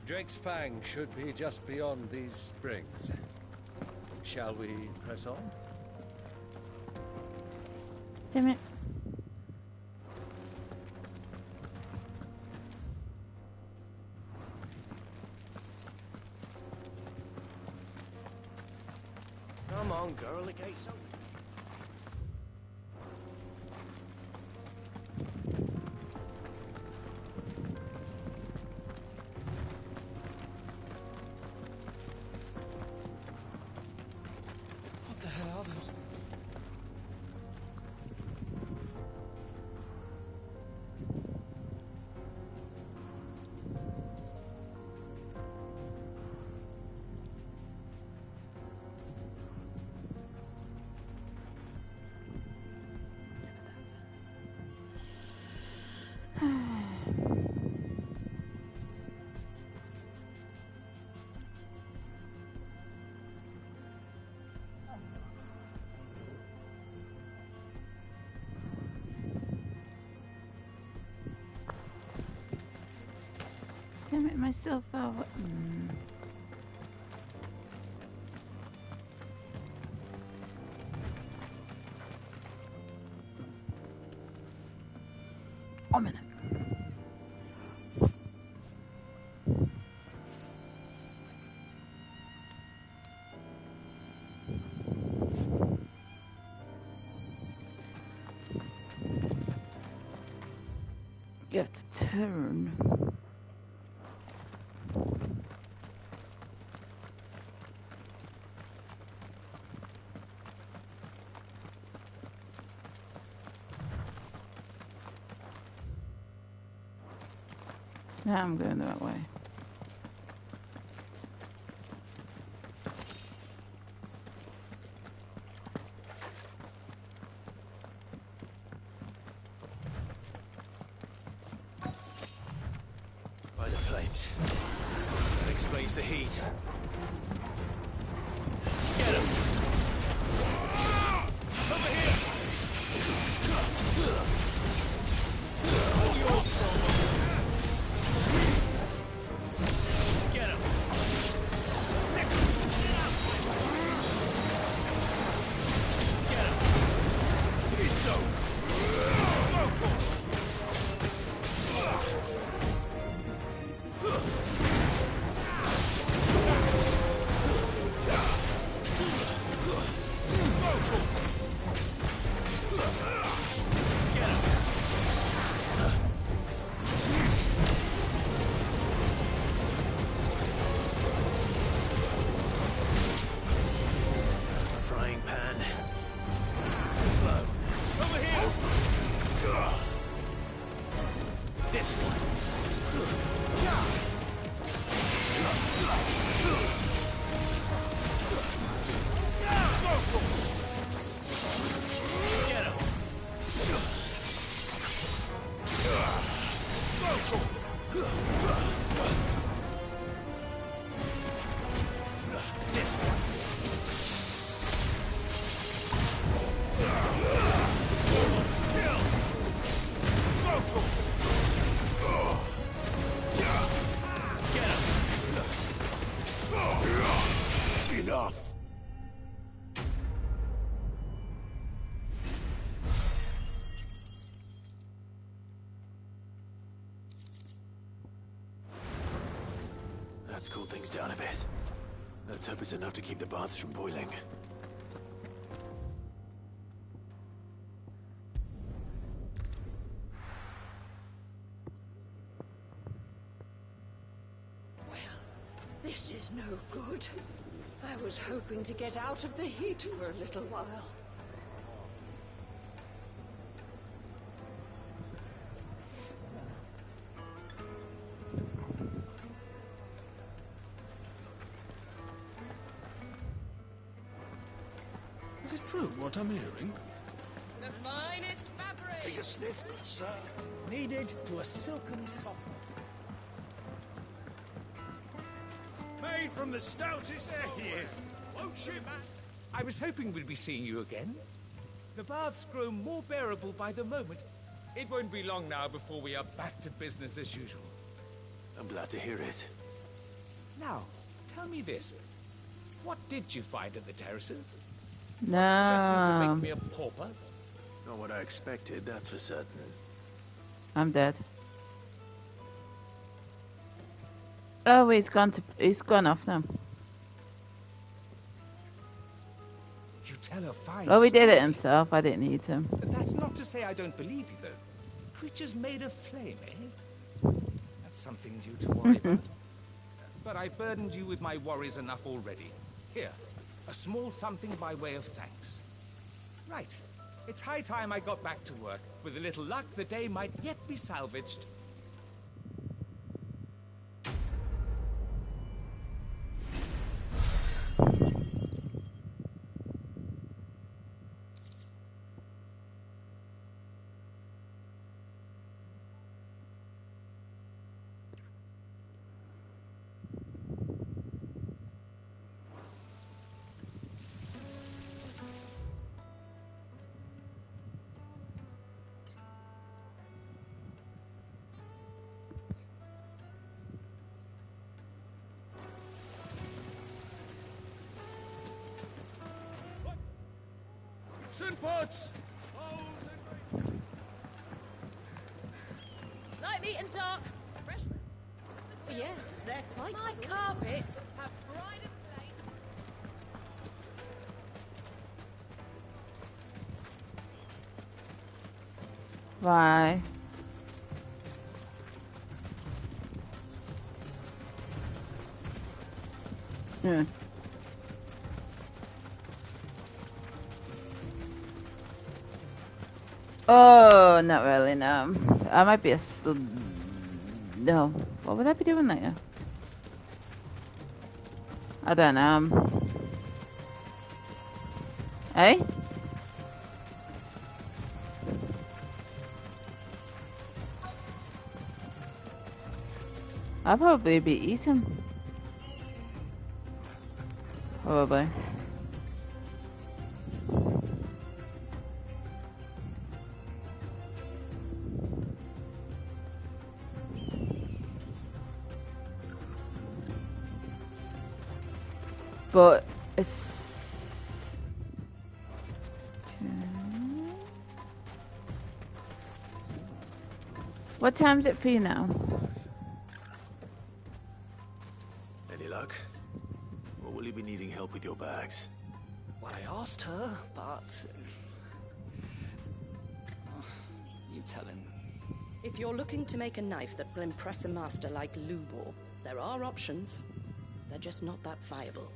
Drake's Fang should be just beyond these springs. Shall we press on? Damn it. Come on, girl, the gate's open. What the hell are those things? Damn it, myself out. A minute. You have to turn. Now I'm going the right way. By the flames. That explains the heat. Get him! Over here! Get him! Get him! Eat some! Frying pan. Too slow. Over here! This one. Get him! This one. Enough. That's cooled things down a bit. Let's hope it's enough to keep the baths from boiling. This is no good. I was hoping to get out of the heat for a little while. Is it true what I'm hearing? The finest fabric! Take a sniff, good sir. Kneaded to a silken softness. made from the stoutest. There he is. Won't she, man? I was hoping we'd be seeing you again. The baths grow more bearable by the moment. It won't be long now before we are back to business as usual. I'm glad to hear it. Now, tell me this. What did you find at the terraces? Threatened to No. make me a pauper? Not what I expected, that's for certain. I'm dead. Oh, he's gone off now. You tell a fine Oh, he did it story. himself. I didn't need him. That's not to say I don't believe you, though. Creatures made of flame, eh? That's something due to worry about. But I burdened you with my worries enough already. Here, a small something by way of thanks. Right. It's high time I got back to work. With a little luck, the day might yet be salvaged. Sunpots! Light meat and dark. Fresh. Yes, they're quite. My carpets have pride of place. Why? Hmm. Oh, not really, no. I might be no. What would I be doing later? I don't know. Hey? I'll probably be eating. Probably. But it's what time is it for you now? Any luck? Or will you be needing help with your bags? Well, I asked her, but... you tell him. If you're looking to make a knife that will impress a master like Lubor, there are options. They're just not that viable.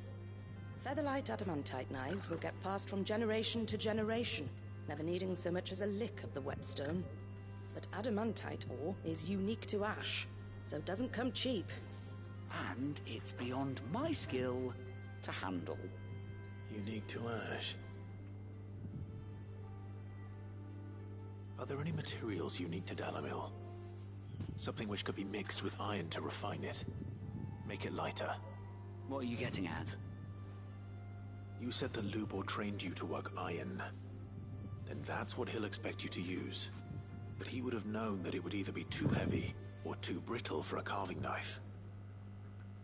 Featherlight adamantite knives will get passed from generation to generation, never needing so much as a lick of the whetstone. But adamantite ore is unique to ash, so it doesn't come cheap. And it's beyond my skill to handle. Unique to ash. Are there any materials unique to Dalamil? Something which could be mixed with iron to refine it. Make it lighter. What are you getting at? You said the Lubor trained you to work iron. Then that's what he'll expect you to use. But he would have known that it would either be too heavy or too brittle for a carving knife.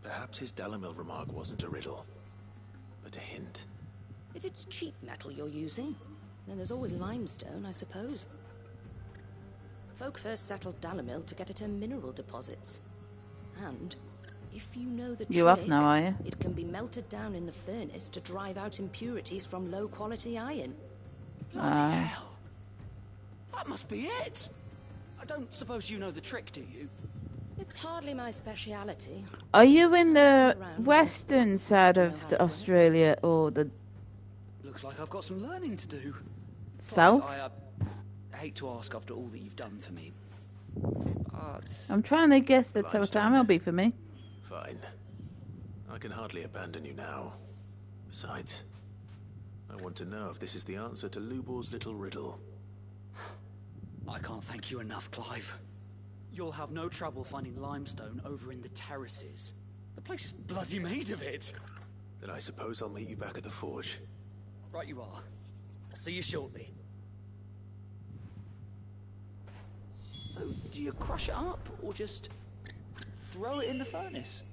Perhaps his Dalamil remark wasn't a riddle, but a hint. If it's cheap metal you're using, then there's always limestone, I suppose. Folk first settled Dalamil to get at her mineral deposits. And if you know the You trick, off now, are you? it can be melted down in the furnace to drive out impurities from low-quality iron. Bloody hell! That must be it! I don't suppose you know the trick, do you? It's hardly my speciality. Are you in the western side of the Australia or the Looks like I've got some learning to do. south? I hate to ask after all that you've done for me, but... I'm trying to guess that's how Limestone. time it'll be for me. Fine. I can hardly abandon you now. Besides, I want to know if this is the answer to Lubor's little riddle. I can't thank you enough, Clive. You'll have no trouble finding limestone over in the terraces. The place is bloody made of it. Then I suppose I'll meet you back at the forge. Right you are. I'll see you shortly. So, do you crush it up, or just throw it in the furnace?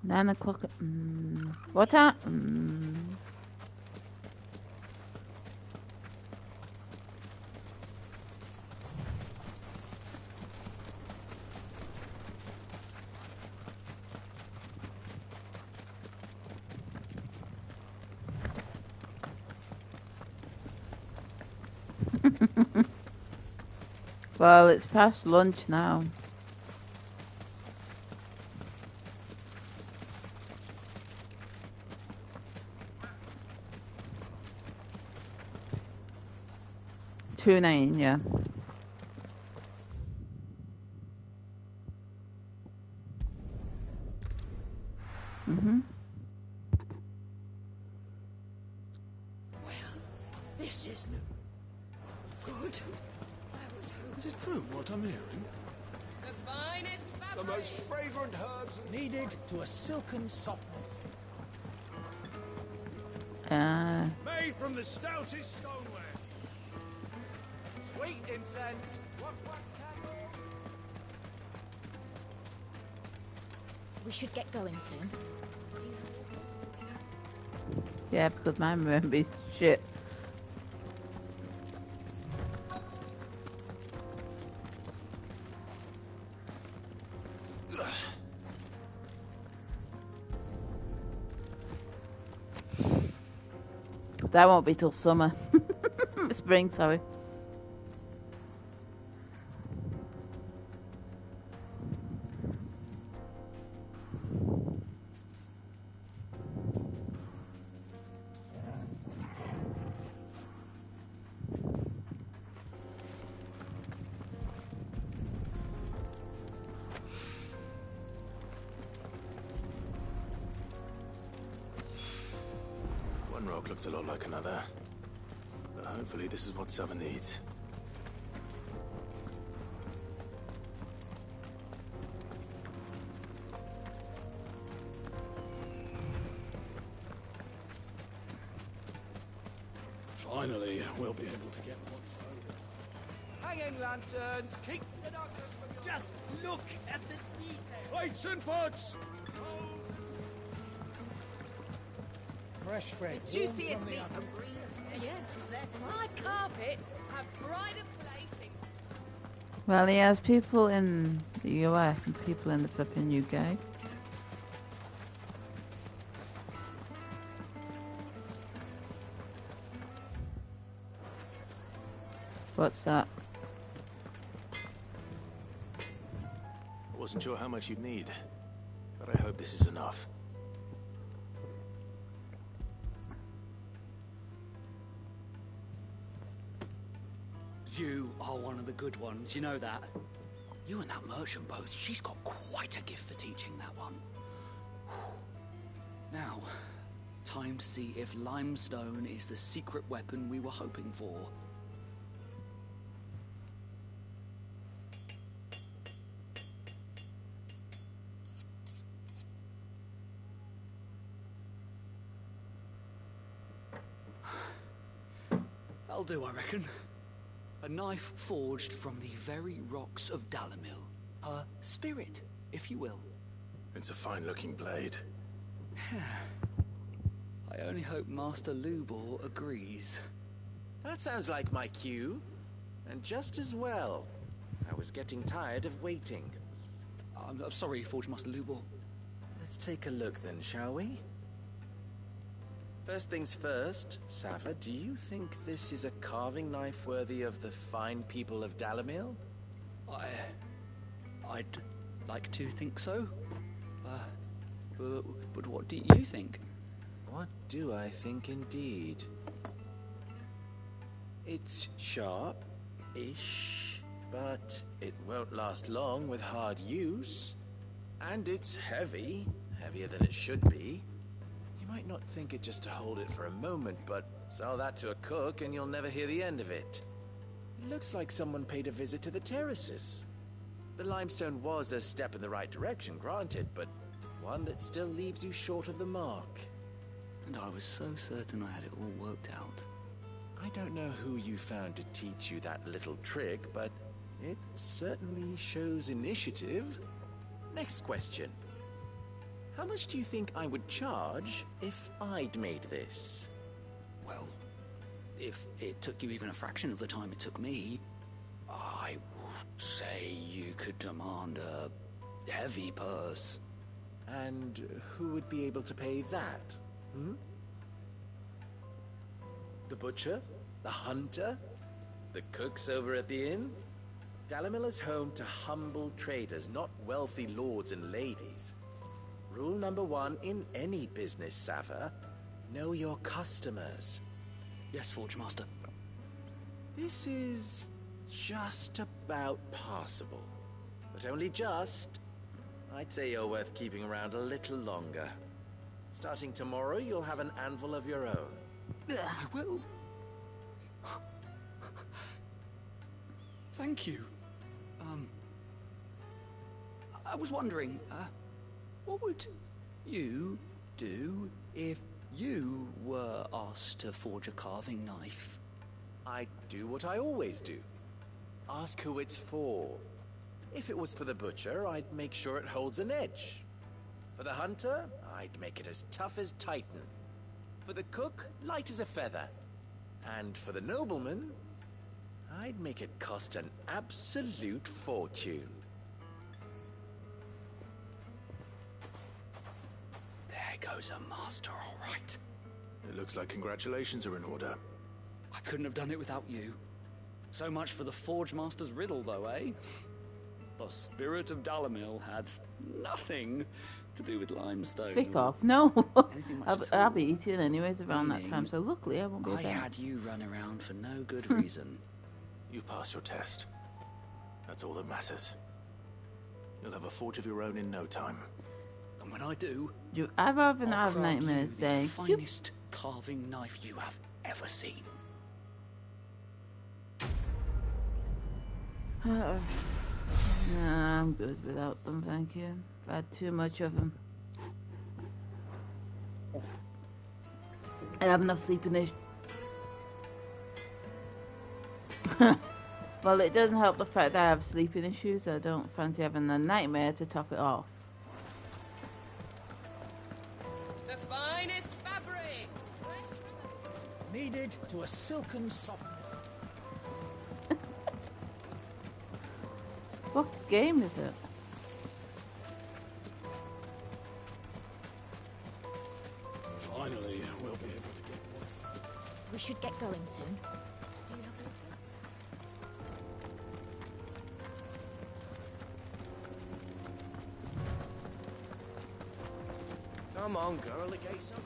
Nine o'clock. What time? Well, it's past lunch now. $2.9, yeah. Well, this is good. Is it true what I'm hearing? The finest The fabric. most fragrant herbs Needed to a silken softness. Made from the stoutest stoneware. Sweet incense. We should get going soon. Yeah, because my memory's shit. That won't be till summer. Spring, sorry. One rock looks a lot like another. But hopefully this is what Sava needs. Finally, we'll be able to get what's over. Hanging lanterns, keep the darkness from your... Just look at the detail. Plates and pots. Fresh bread. Juiciest meat from Greens. Yes, my carpets have pride of place in. Well, he has people in the US and people in the flipping UK. What's that? I wasn't sure how much you'd need, but I hope this is enough. You are one of the good ones, you know that. You and that merchant both, she's got quite a gift for teaching that one. Now, time to see if limestone is the secret weapon we were hoping for. That'll do, I reckon. A knife forged from the very rocks of Dalamil. Her spirit, if you will. It's a fine-looking blade. I only hope Master Lubor agrees. That sounds like my cue. And just as well. I was getting tired of waiting. I'm sorry, Forge Master Lubor. Let's take a look then, shall we? First things first, Sava, do you think this is a carving knife worthy of the fine people of Dalamil? I'd like to think so. But what do you think? What do I think indeed? It's sharp-ish, but it won't last long with hard use. And it's heavy, heavier than it should be. You might not think it just to hold it for a moment, but sell that to a cook and you'll never hear the end of it. It looks like someone paid a visit to the terraces. The limestone was a step in the right direction, granted, but one that still leaves you short of the mark. And I was so certain I had it all worked out. I don't know who you found to teach you that little trick, but it certainly shows initiative. Next question. How much do you think I would charge if I'd made this? Well, if it took you even a fraction of the time it took me, I would say you could demand a heavy purse. And who would be able to pay that? Hmm? The butcher? The hunter? The cooks over at the inn? Dalamil is home to humble traders, not wealthy lords and ladies. Rule number 1 in any business, Sava: know your customers. Yes, Forge Master. This is just about passable. But only just. I'd say you're worth keeping around a little longer. Starting tomorrow, you'll have an anvil of your own. I will. Thank you. I was wondering, what would you do if you were asked to forge a carving knife? I'd do what I always do. Ask who it's for. If it was for the butcher, I'd make sure it holds an edge. For the hunter, I'd make it as tough as Titan. For the cook, light as a feather. And for the nobleman, I'd make it cost an absolute fortune. There goes a master, all right. It looks like congratulations are in order. I couldn't have done it without you. So much for the Forge Master's riddle, though, eh? The spirit of Dalamil had nothing to do with limestone. Pick off. No. Anything much at I'll all. be eating anyways around that time, so luckily I won't be I there. had you run around for no good reason. You've passed your test. That's all that matters. You'll have a forge of your own in no time. And when I do, I'd rather not I'll have craft nightmares you the day. finest carving knife you have ever seen. Nah, I'm good without them, thank you. I've had too much of them. I have enough sleeping issues. Well, it doesn't help the fact that I have sleeping issues. I don't fancy having a nightmare to top it off. The finest fabrics! Fresh from the... Needed to a silken softness. What game is it? Finally, we'll be able to get this. We should get going soon. Do you have water? Come on, girl, the gate's open.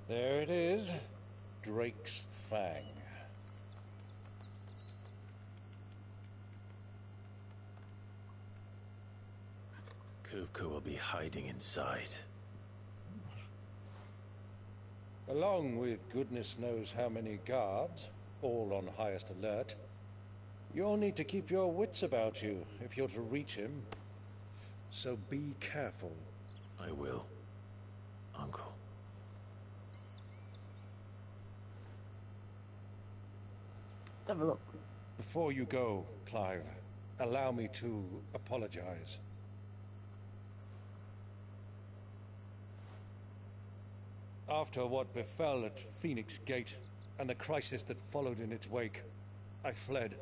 There it is. Drake's Fang. Kupka will be hiding inside. Along with goodness knows how many guards, all on highest alert. You'll need to keep your wits about you if you're to reach him. So be careful. I will. Uncle. Let's have a look. Before you go, Clive, allow me to apologize. After what befell at Phoenix Gate and the crisis that followed in its wake, I fled.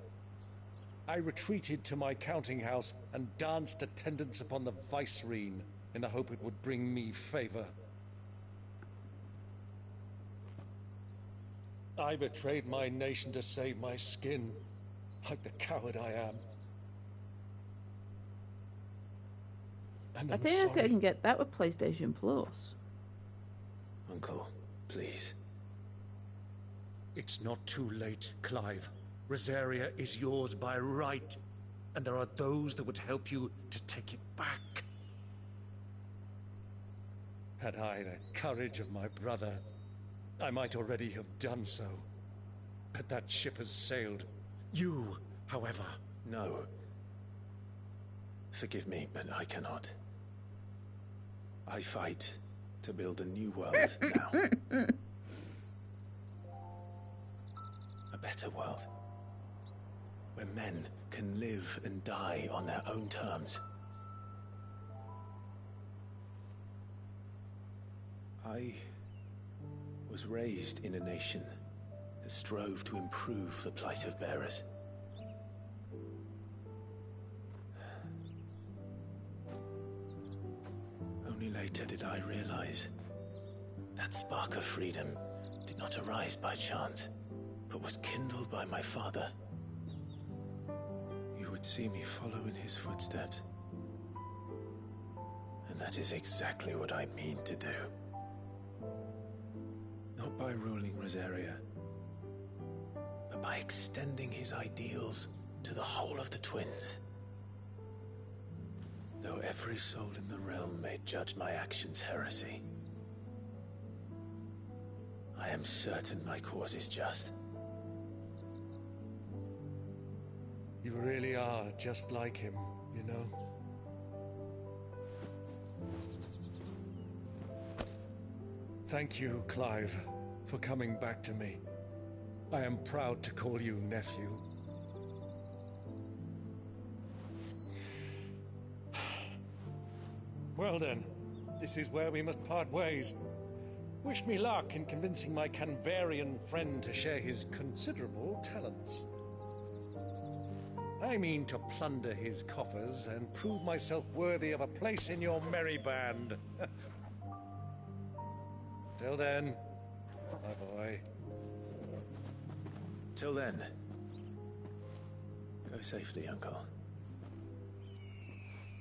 I retreated to my counting house and danced attendance upon the vicereine in the hope it would bring me favor. I betrayed my nation to save my skin, like the coward I am. And I I'm think sorry. I can get that with PlayStation Plus. Uncle, please. It's not too late, Clive. Rosaria is yours by right, and there are those that would help you to take it back. Had I the courage of my brother, I might already have done so. But that ship has sailed. You, however... No. Forgive me, but I cannot. I fight to build a new world now. A better world. Where men can live and die on their own terms. I was raised in a nation that strove to improve the plight of bearers. Only later did I realize that spark of freedom did not arise by chance, but was kindled by my father. You would see me follow in his footsteps. And that is exactly what I mean to do. Not by ruling Rosaria, but by extending his ideals to the whole of the twins. Though every soul in the realm may judge my actions heresy, I am certain my cause is just. You really are just like him, you know? Thank you, Clive, for coming back to me. I am proud to call you nephew. Well then, this is where we must part ways. Wish me luck in convincing my Canvarian friend to share his considerable talents. I mean to plunder his coffers and prove myself worthy of a place in your merry band. Till then, my boy. Till then, go safely, Uncle.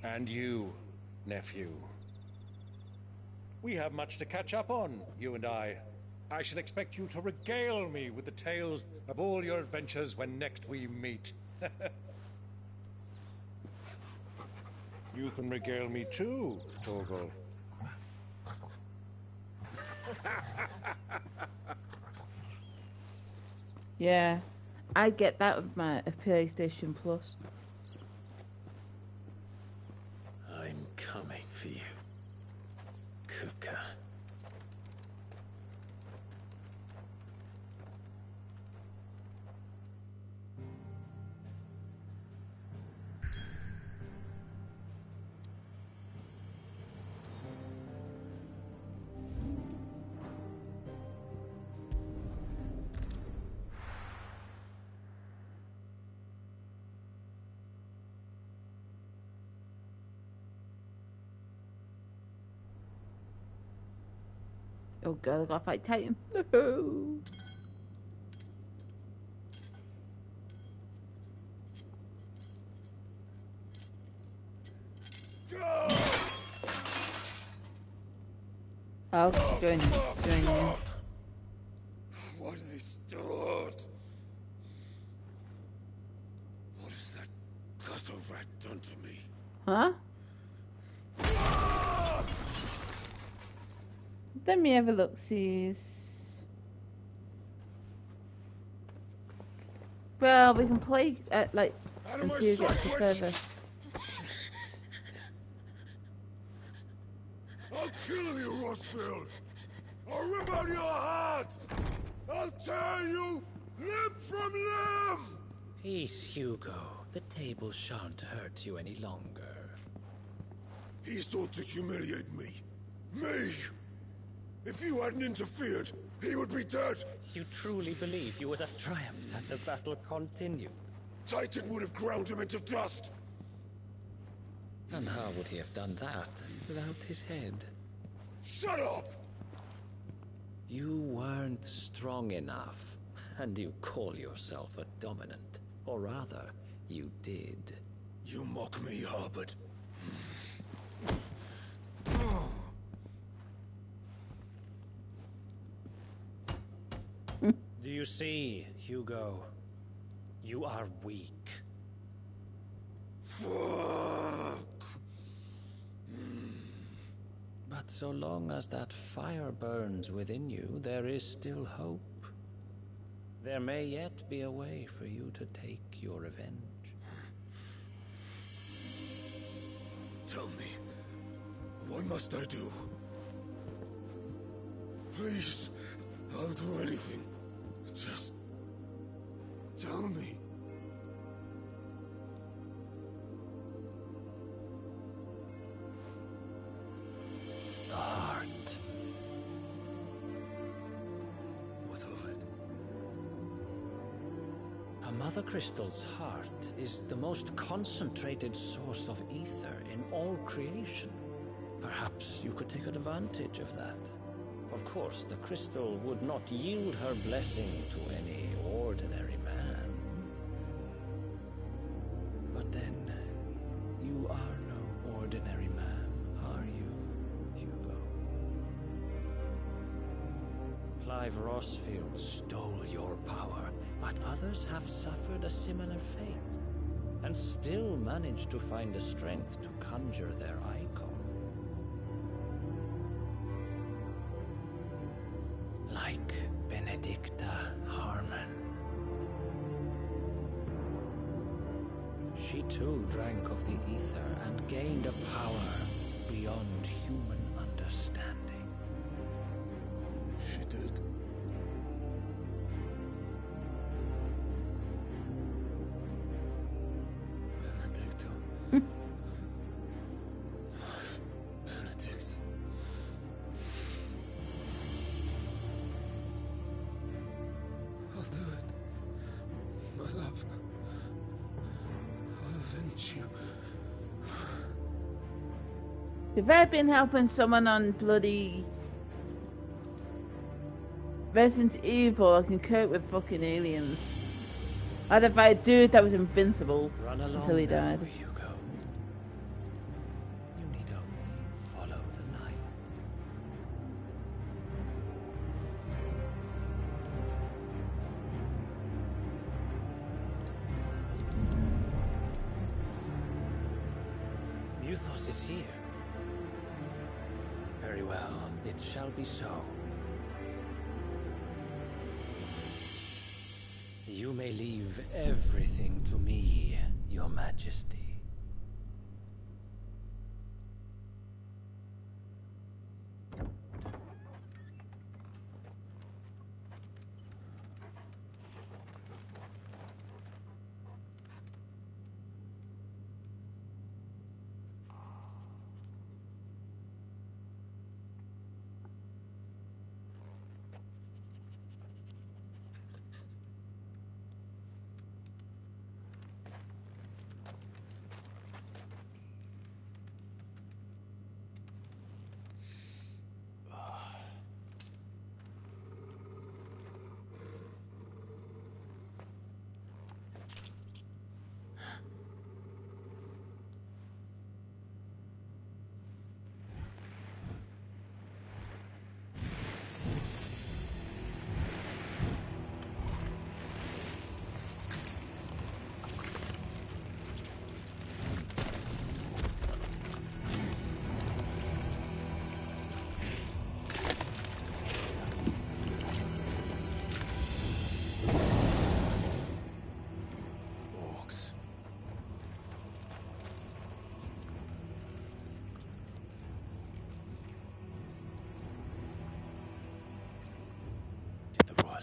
And you, nephew. We have much to catch up on, you and I. I shall expect you to regale me with the tales of all your adventures when next we meet. You can regale me too, Torgal. Yeah, I get that with my PlayStation Plus. I'm coming for you, Kupka. Oh god, I gotta fight Titan. No. I'll join you. What have they stored? What has that gutter rat done to me? Huh? Let me have a look, see. Well, we can play like until you get to further. I'll kill you, Rossfield! I'll rip out your heart! I'll tear you limb from limb! Peace, Hugo. The table shan't hurt you any longer. He sought to humiliate me. Me! If you hadn't interfered, he would be dead! You truly believe you would have triumphed had the battle continued? Titan would have ground him into dust! And how would he have done that without his head? Shut up! You weren't strong enough, and you call yourself a dominant. Or rather, you did. You mock me, Harbert. Do you see, Hugo? You are weak. Fuck! But so long as that fire burns within you, there is still hope. There may yet be a way for you to take your revenge. Tell me, what must I do? Please, I'll do anything. Just tell me. The heart. What of it? A Mother Crystal's heart is the most concentrated source of ether in all creation. Perhaps you could take advantage of that. Of course, the crystal would not yield her blessing to any ordinary man. But then, you are no ordinary man, are you, Hugo? Clive Rossfield stole your power, but others have suffered a similar fate, and still managed to find the strength to conjure their icon. Like Benedicta Harmon. She too drank of the ether and gained a power beyond human understanding. She did. Benedicta. Benedict. I'll do it. My love. I'll avenge you. If I've been helping someone on bloody Resident Evil, I can cope with fucking aliens. I'd have a dude that was invincible until he died. Hugo. You need only follow the light. Muthos is here. Very well, it shall be so. You may leave everything to me, Your Majesty.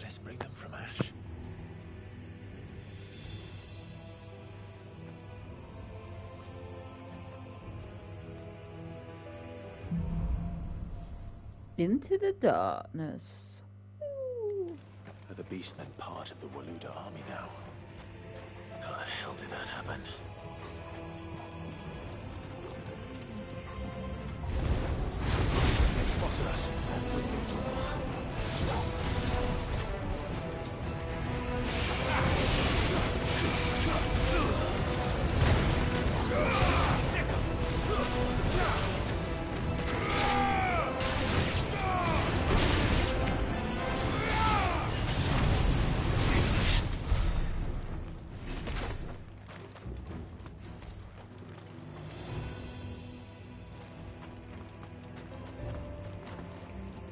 Let's bring them from ash. Into the darkness. Ooh. Are the beastmen part of the Waluda army now? How the hell did that happen? They spotted us.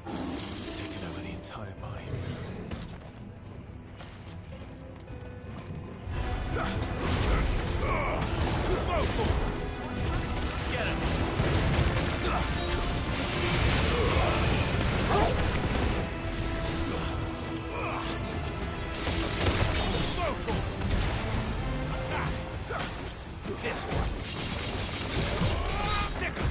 Taken over the entire mine. Get him! This one. Stick him!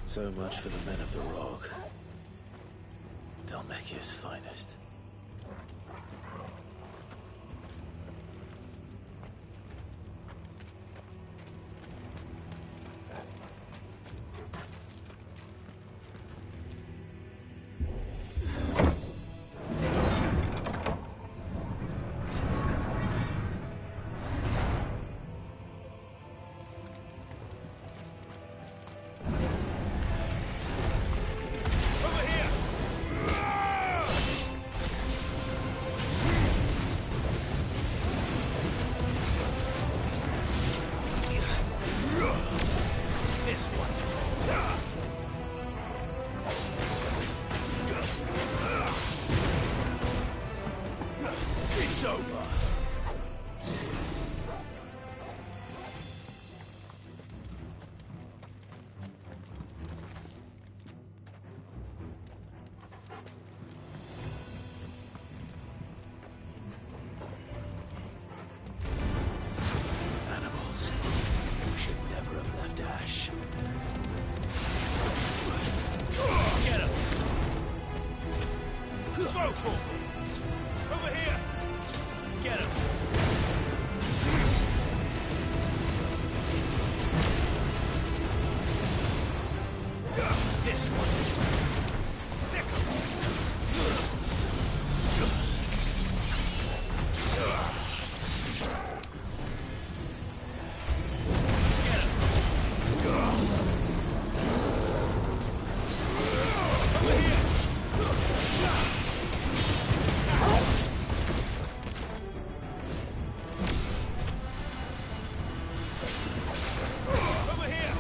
So much for the men of the Rock. Dalmekia's finest. This one. It's over. Animals. You should never have left Ash. Get him! Smoke! Over here! Get him! This one! Sick Over here!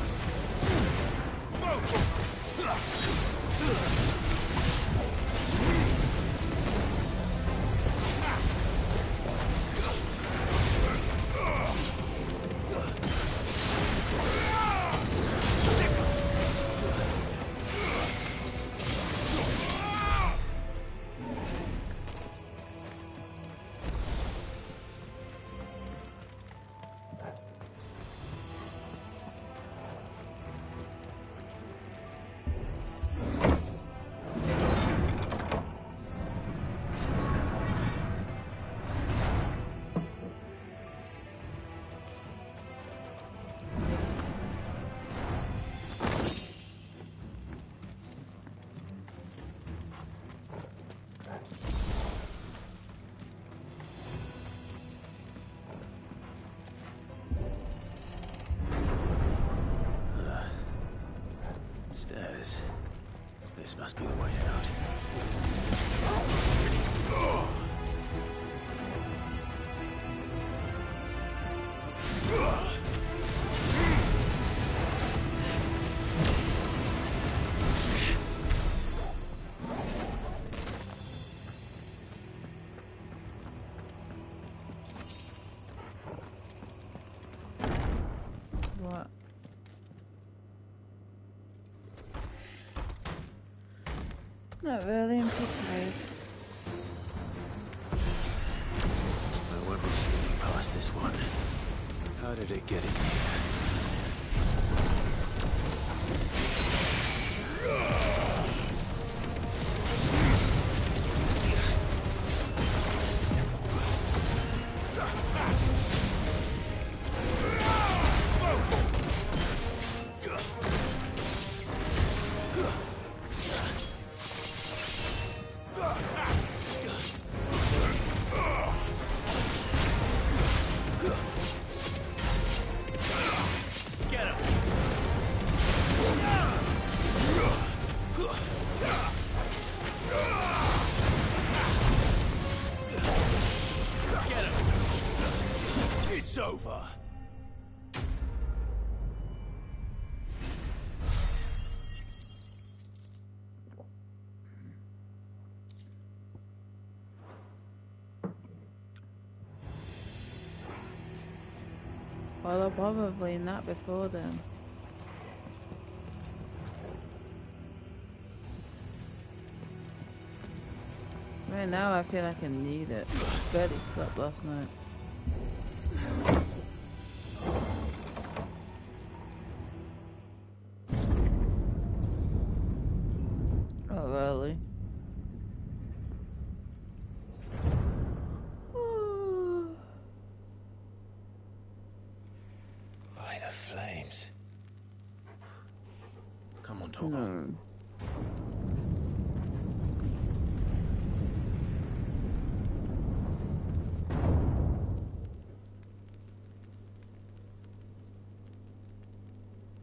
Stairs. This must be the way out. Not really, I'm pretty I won't be sneaking past this one. How did it get in here? It's over. Well, I'll probably not before then. Right now I feel like I need it. Barely slept last night. Oh, really? By the flames. Come on, Torgo.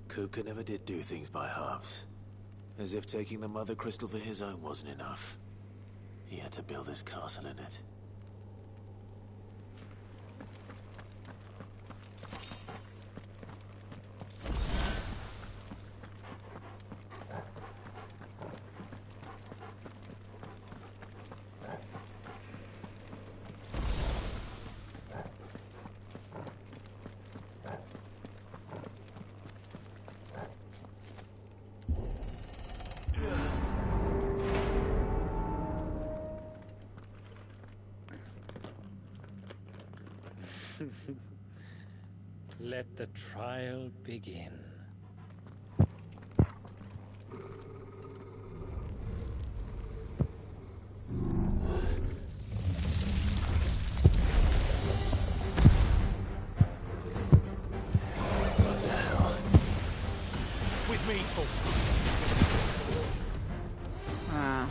Kupka never did do things by halves. As if taking the Mother Crystal for his own wasn't enough. He had to build his castle in it. Let the trial begin. What the hell? With me, Torgo. Ah.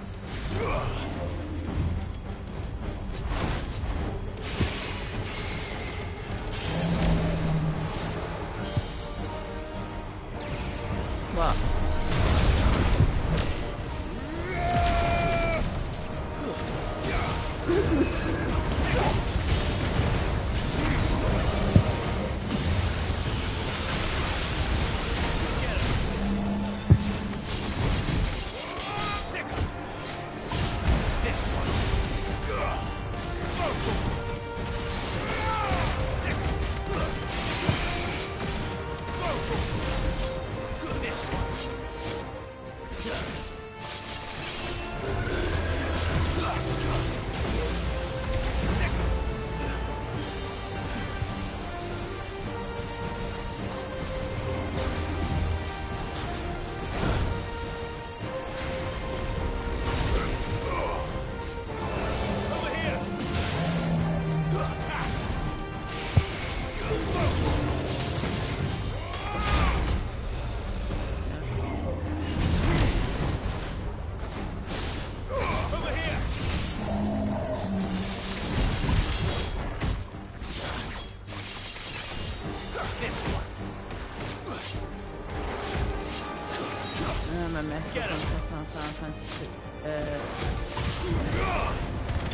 What?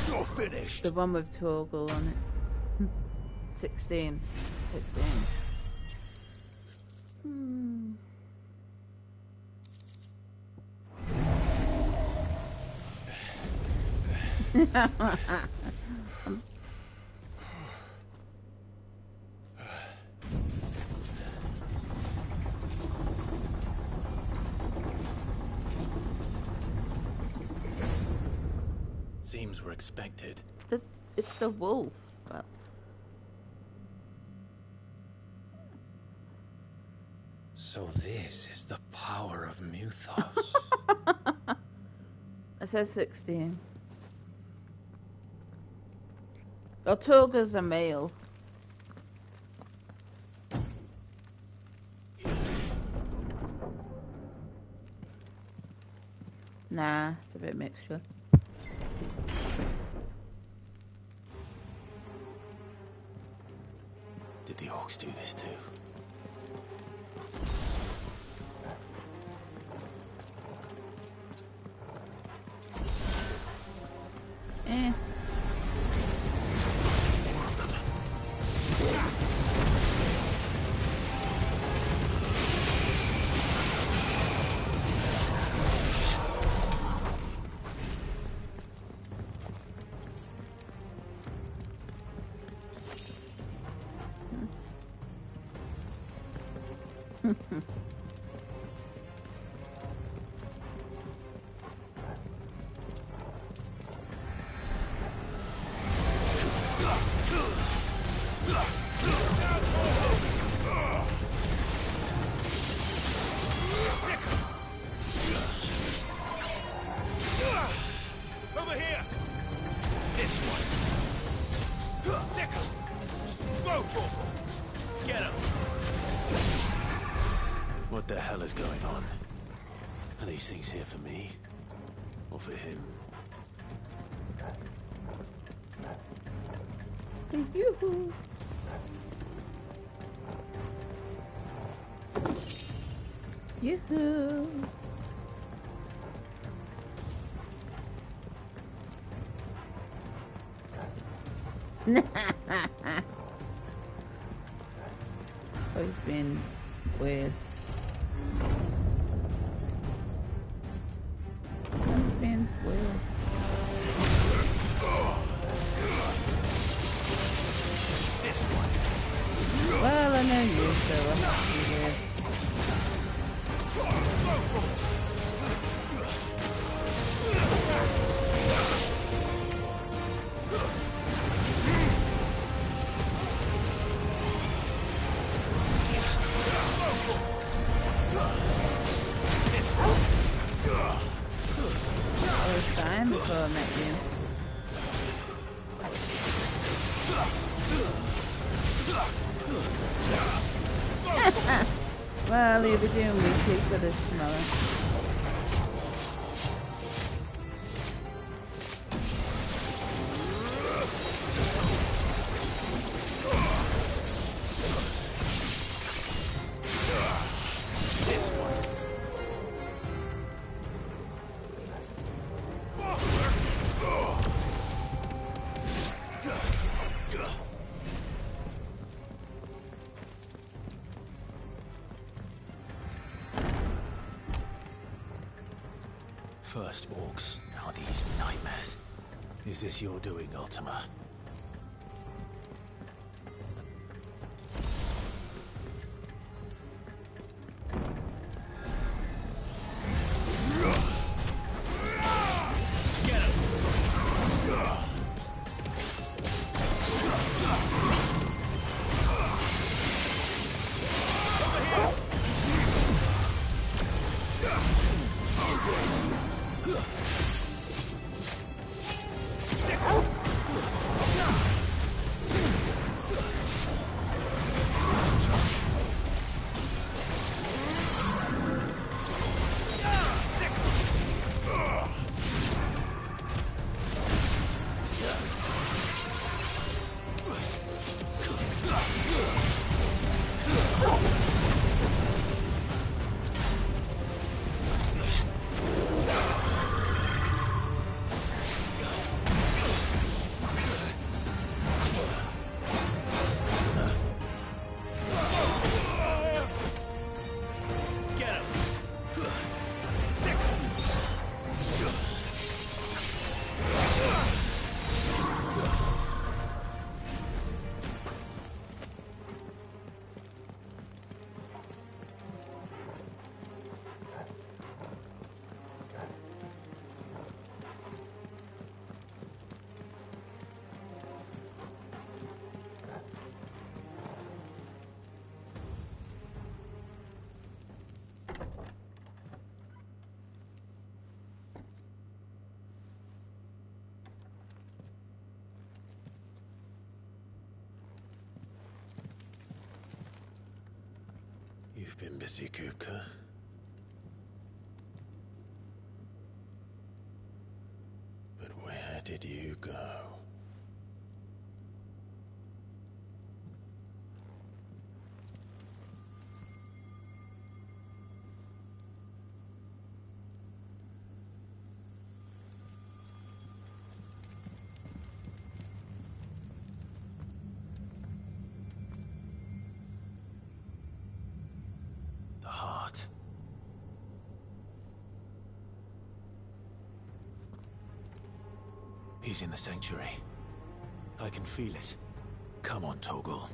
You're finished. The one with Torgal on it. 16. 16. seems were expected. It's the wolf. But... So this is the power of Muthos. I said 16. Ortoga's a male. Nah, it's a bit mixture. Did the orcs do this too? Eh. Over here! This one! Sickle! Blowtorch! Get him! What the hell is going on? Are these things here for me? Or for him? Yoo-hoo. Yoo-hoo. Oh, he's been weird. He's been weird. This one! Well, I know you, so I'm not too weird. I was dying before I met you. Well, you'll be doing weekly for this tomorrow. This one! First orcs, now these nightmares. Is this your doing, Ultima? You've been busy, Kupka. But where did you go? The heart. He's in the sanctuary. I can feel it. Come on, Toggle.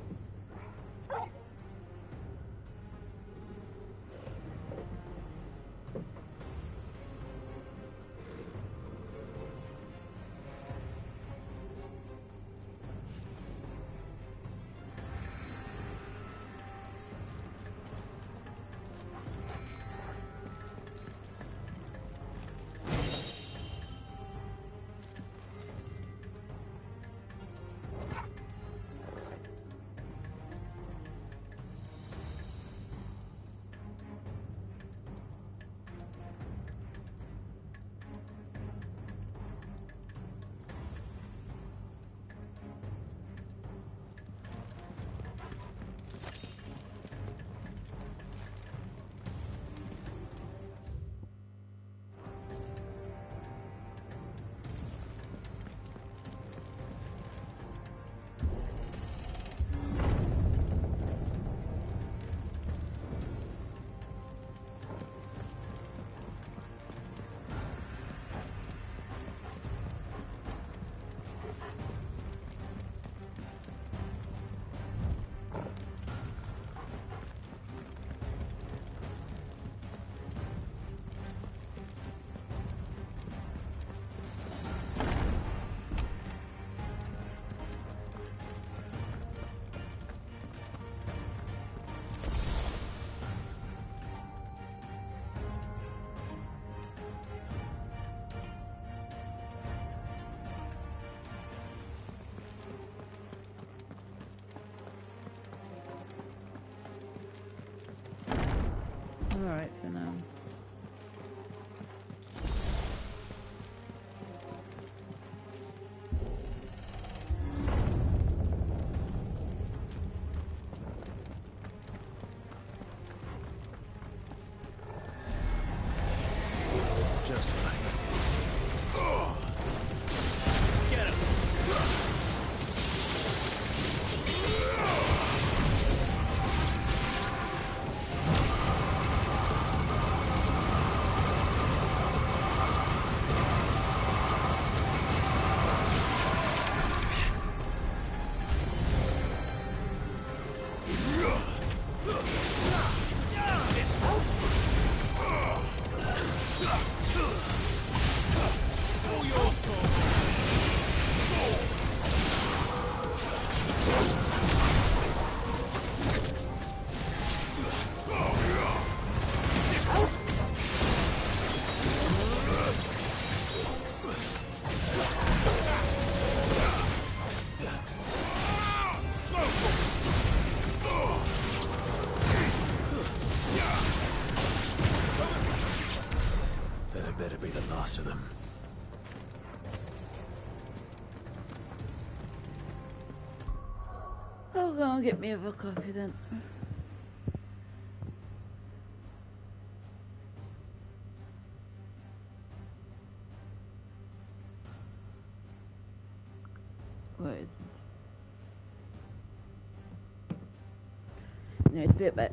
Alright for now. Just what I needed. Get him! That better be the last of them. I'll go and get me a coffee then. Where is it? No, it's a bit back.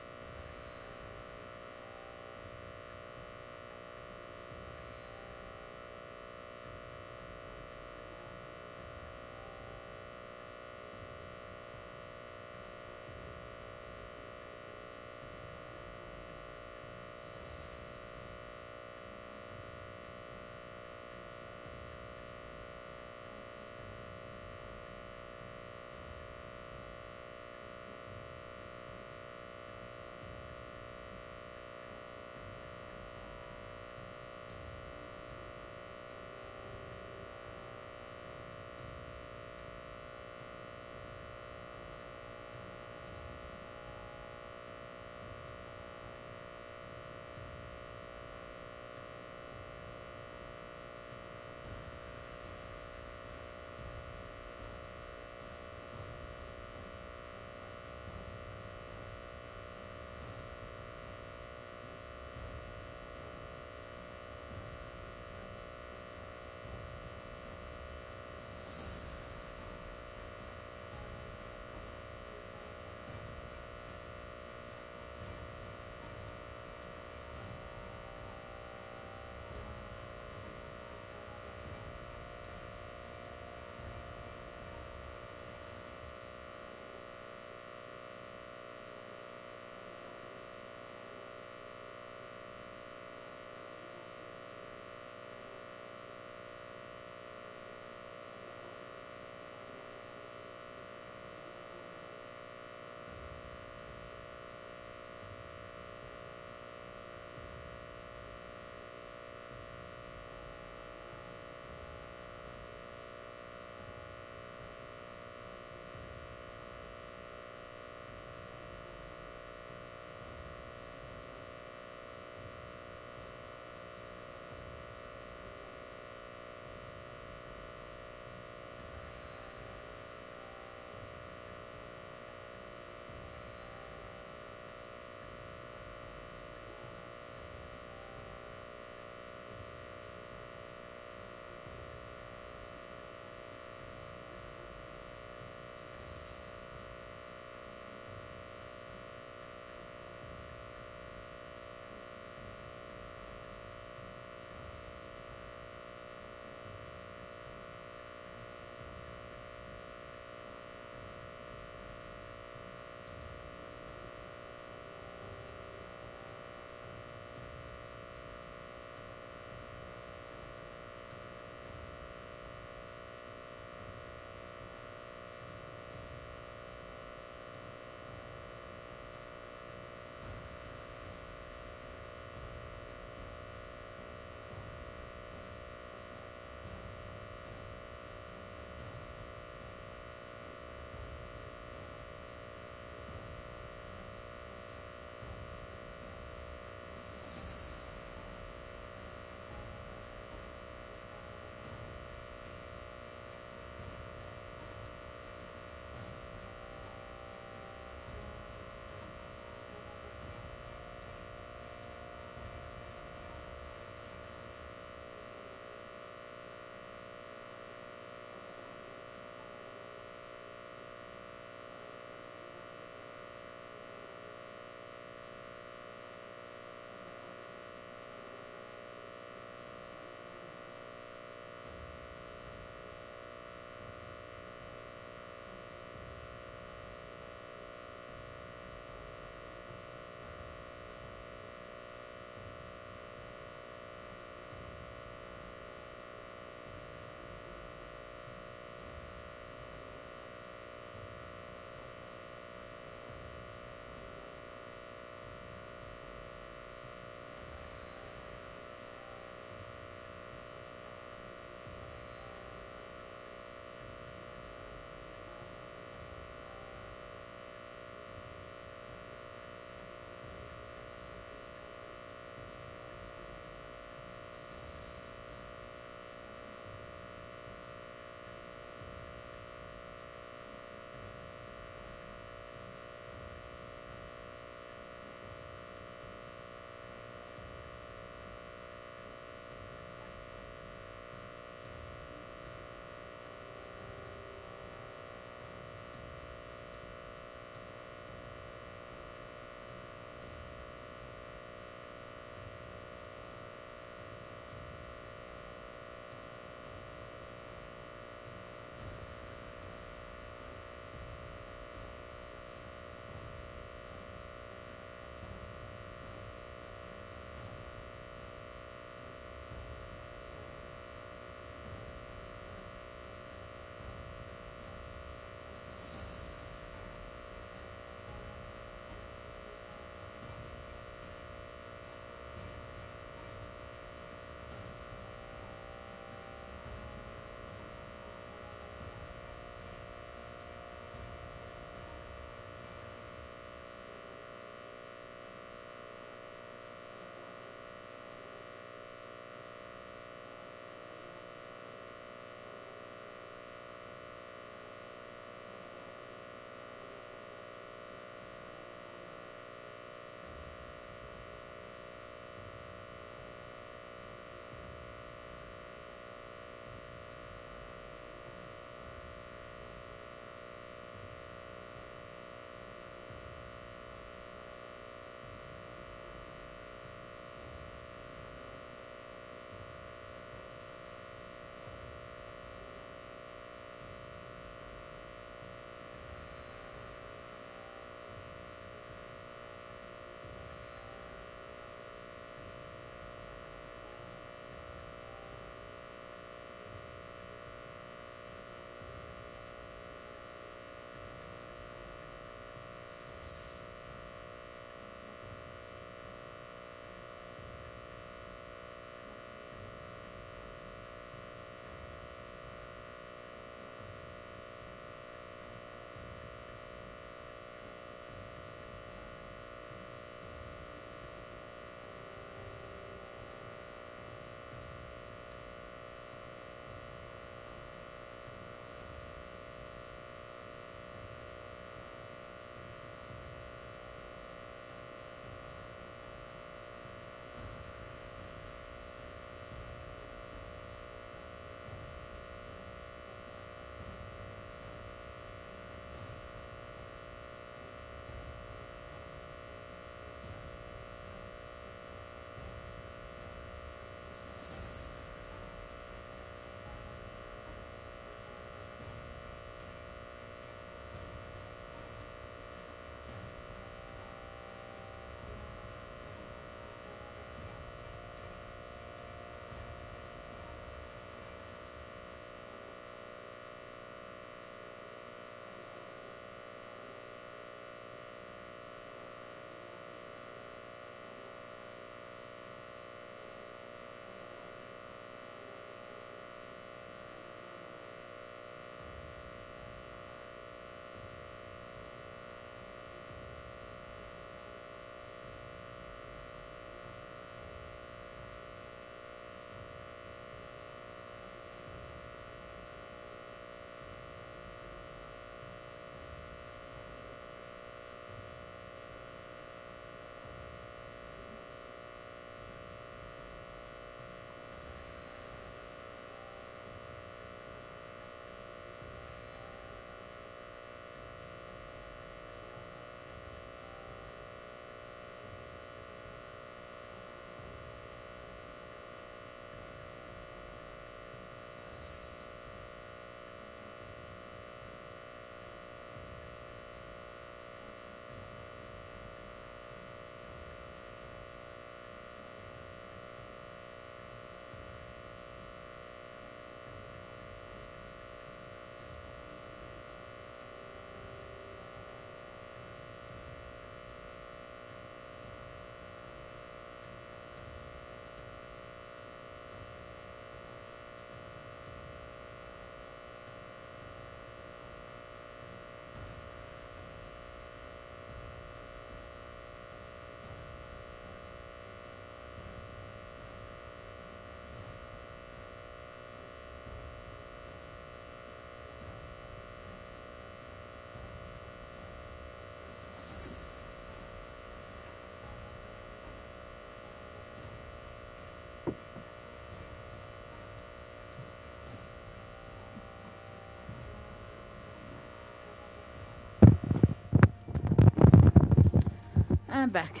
I'm back.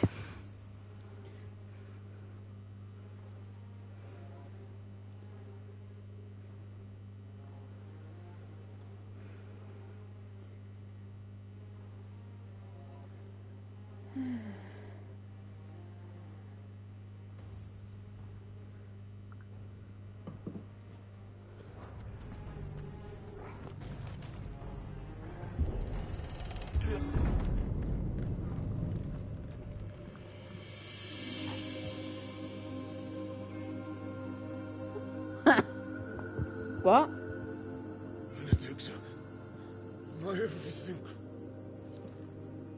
What? Benedicta, my everything.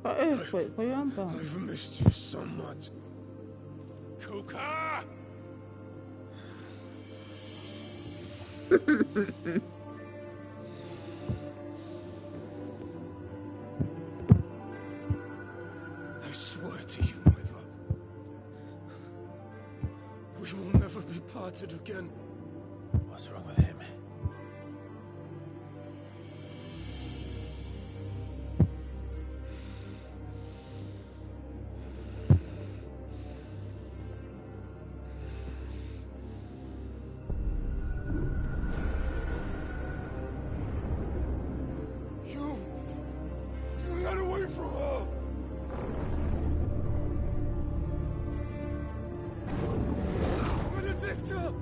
What earthquake? What are you on about? I've missed you so much. Kuka! I swear to you, my love, we will never be parted again. What's wrong with him? You got away from her. Benedicta!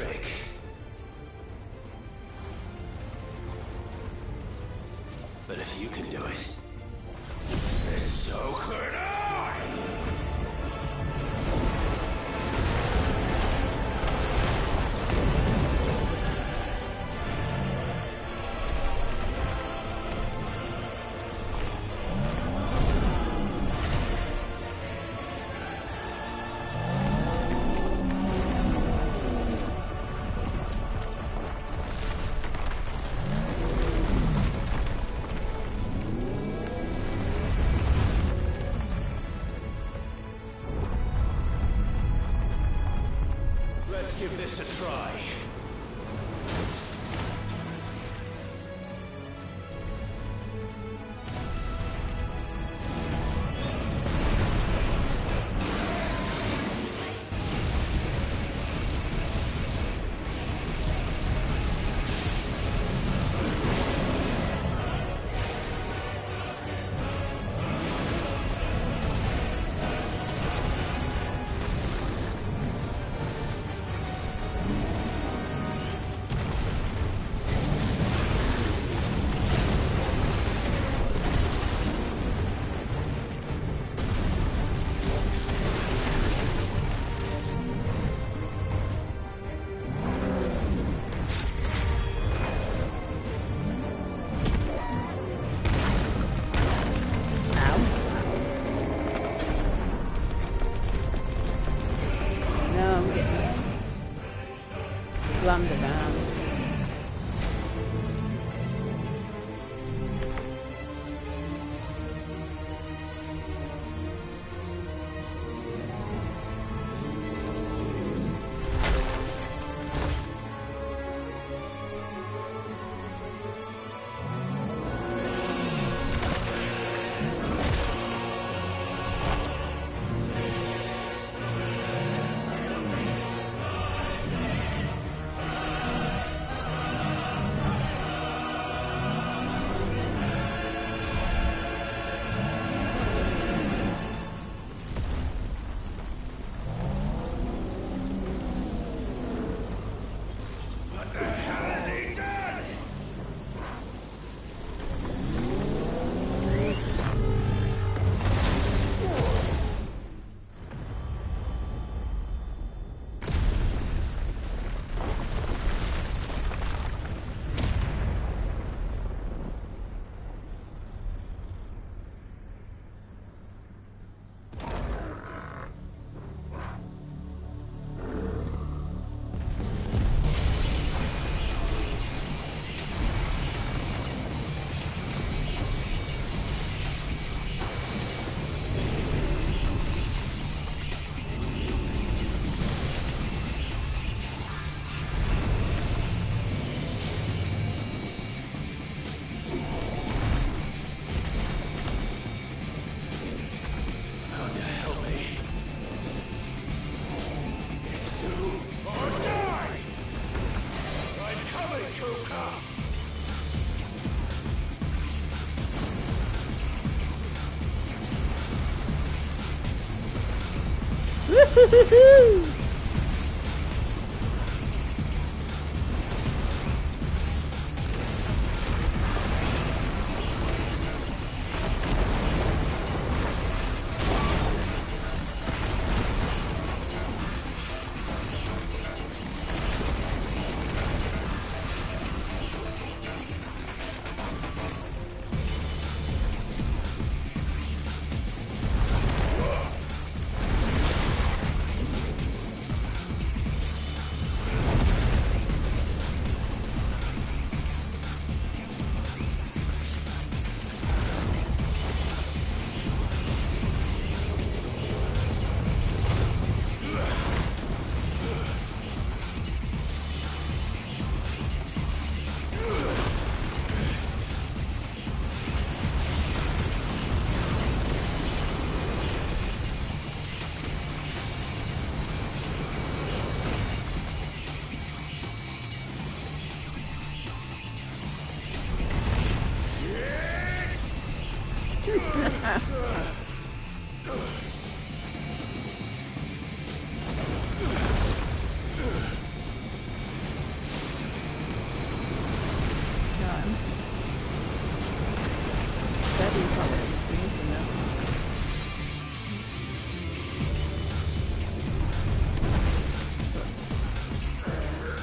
trick. But if you can do it, then so could I! Let's give this a try. Slammed it down. Woo-hoo-hoo-hoo!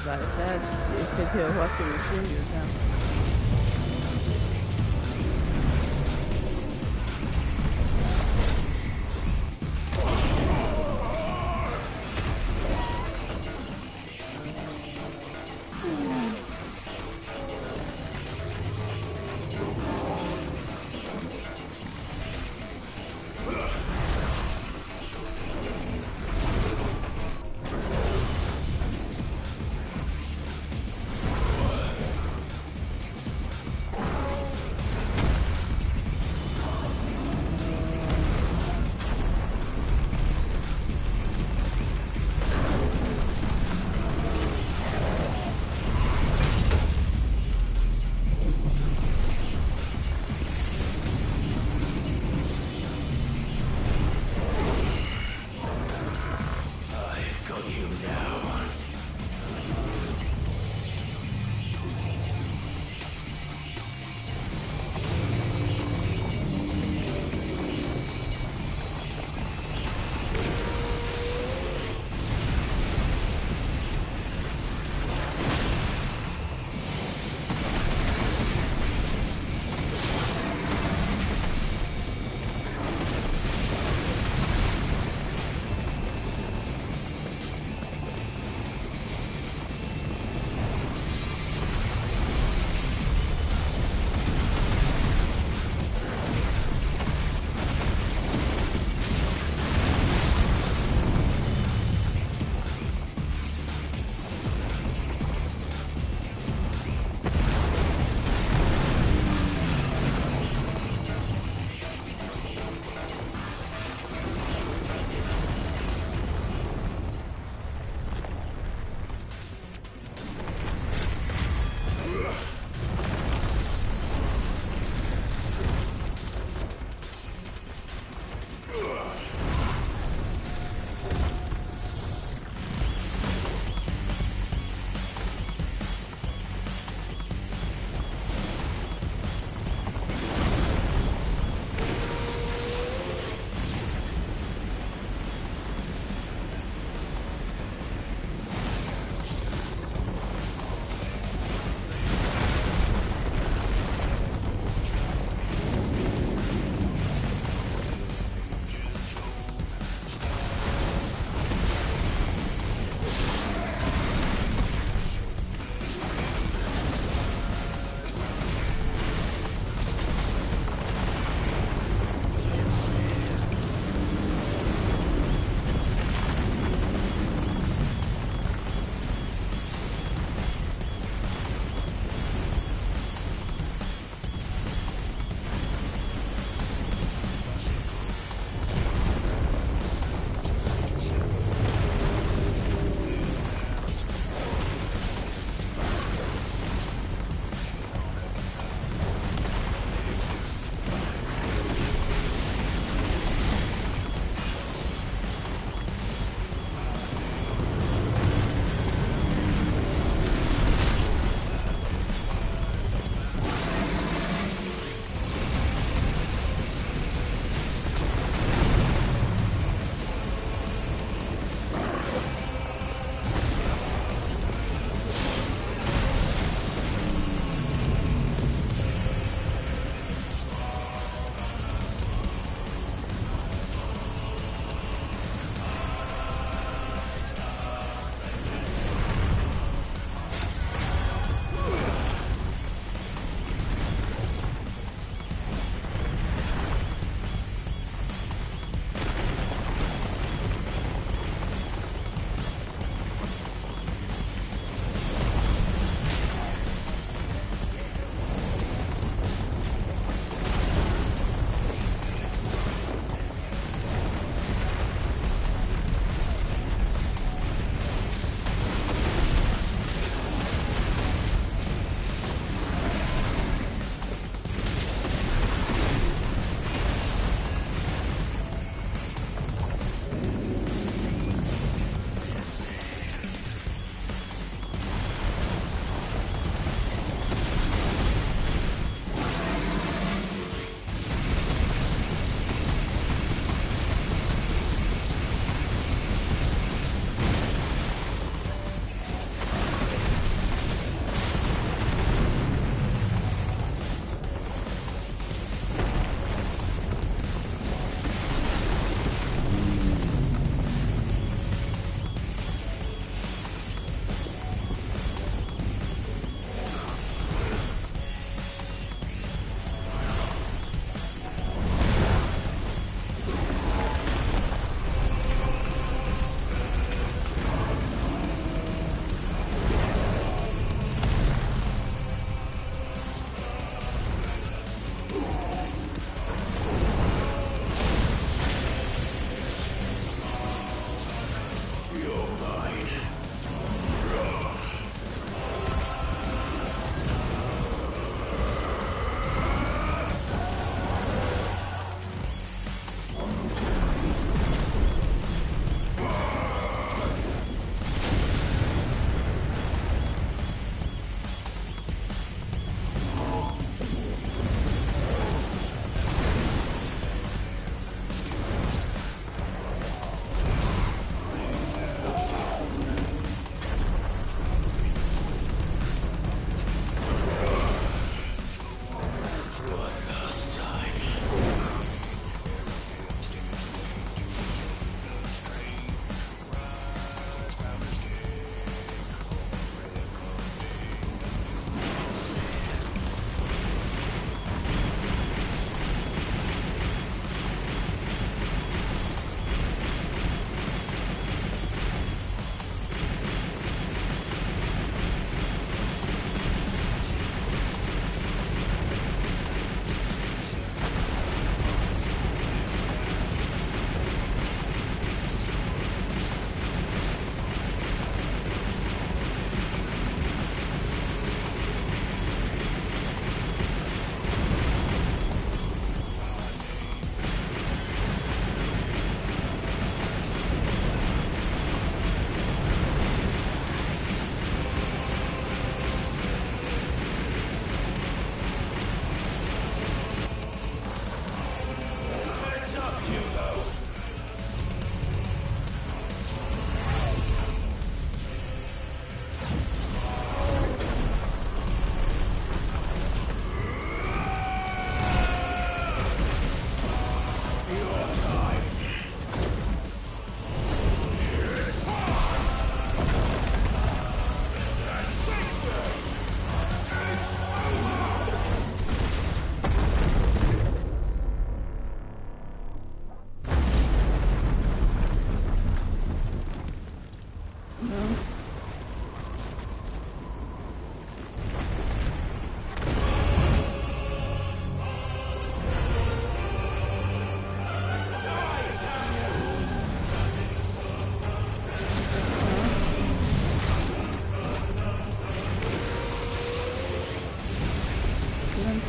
Like that, if you're watching the series now.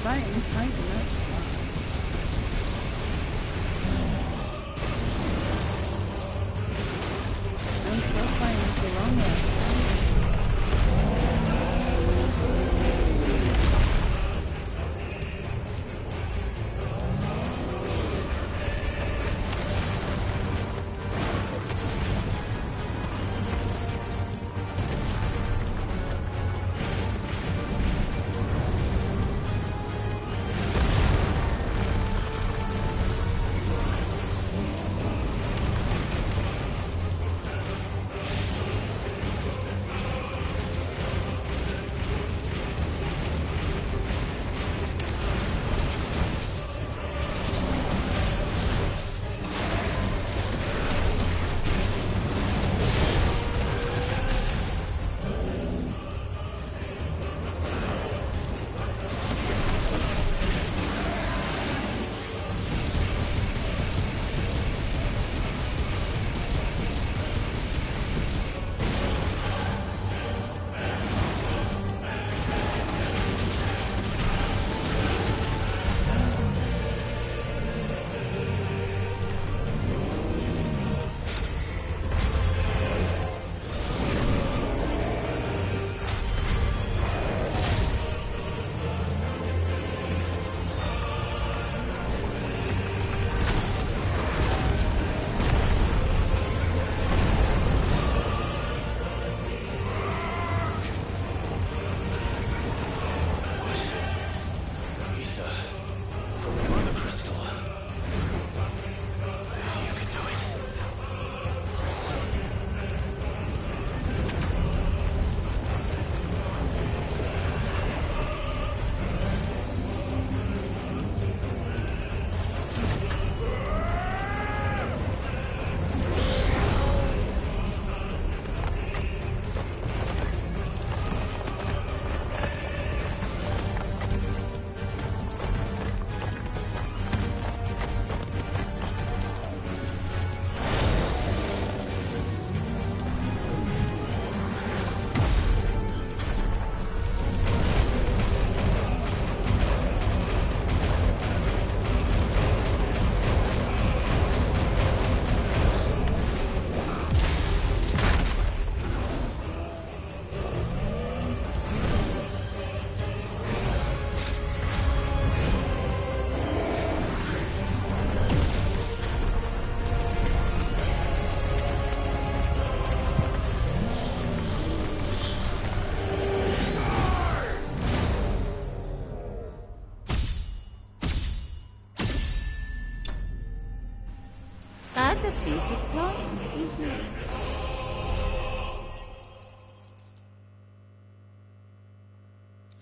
fighting, that's fine. I'm still fighting for longer.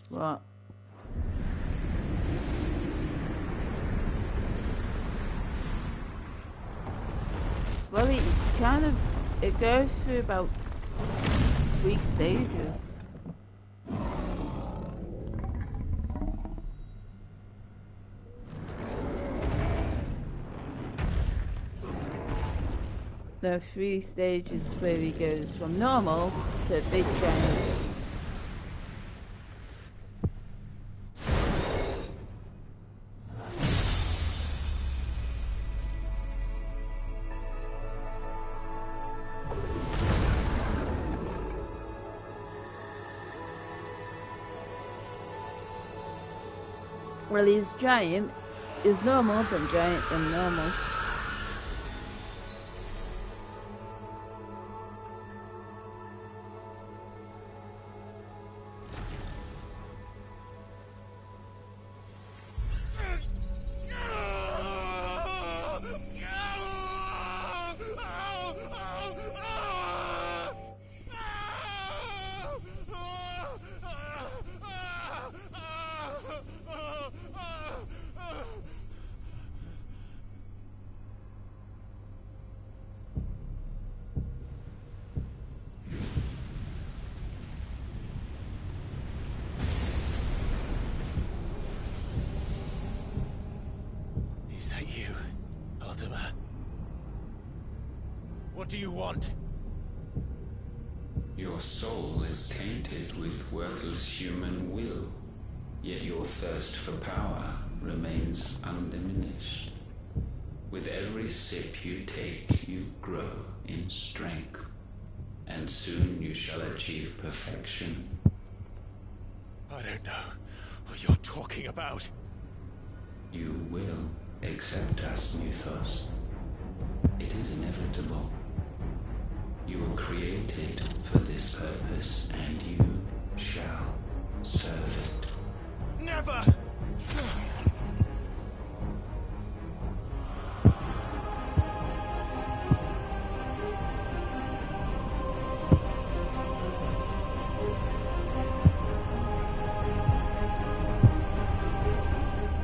What? Well, it kind of, it goes through about 3 stages. There are 3 stages where he goes from normal to big giant. Well, he's giant, is normal, then giant, then normal. What do you want? Your soul is tainted with worthless human will. Yet your thirst for power remains undiminished. With every sip you take, you grow in strength, and soon you shall achieve perfection. I don't know what you're talking about. You will accept us, Mythos. It is inevitable. You were created for this purpose, and you shall serve it. Never!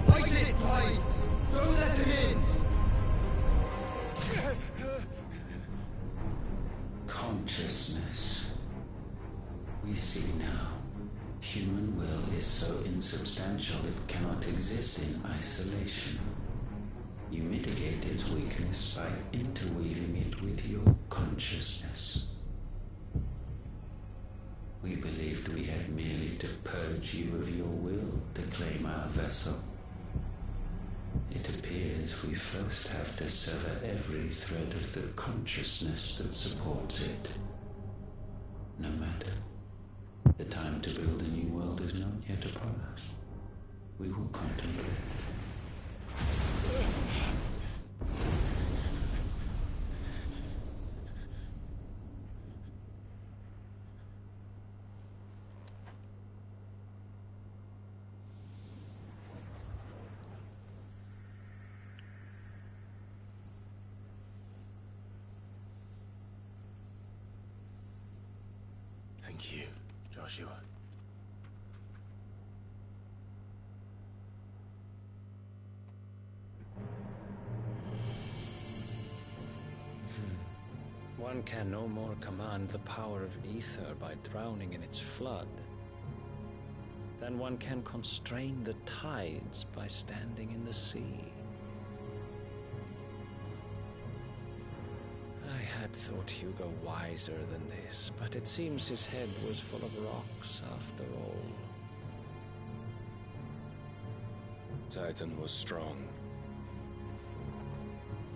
Fight it, Clive! Don't let him in! Consciousness. We see now. Human will is so insubstantial it cannot exist in isolation. You mitigate its weakness by interweaving it with your consciousness. We believed we had merely to purge you of your will to claim our vessel. It appears we first have to sever every thread of the consciousness that supports it. No matter. The time to build a new world is not yet upon us. We will contemplate. Thank you, Joshua. One can no more command the power of ether by drowning in its flood than one can constrain the tides by standing in the sea. I had thought Hugo wiser than this, but it seems his head was full of rocks after all. Titan was strong.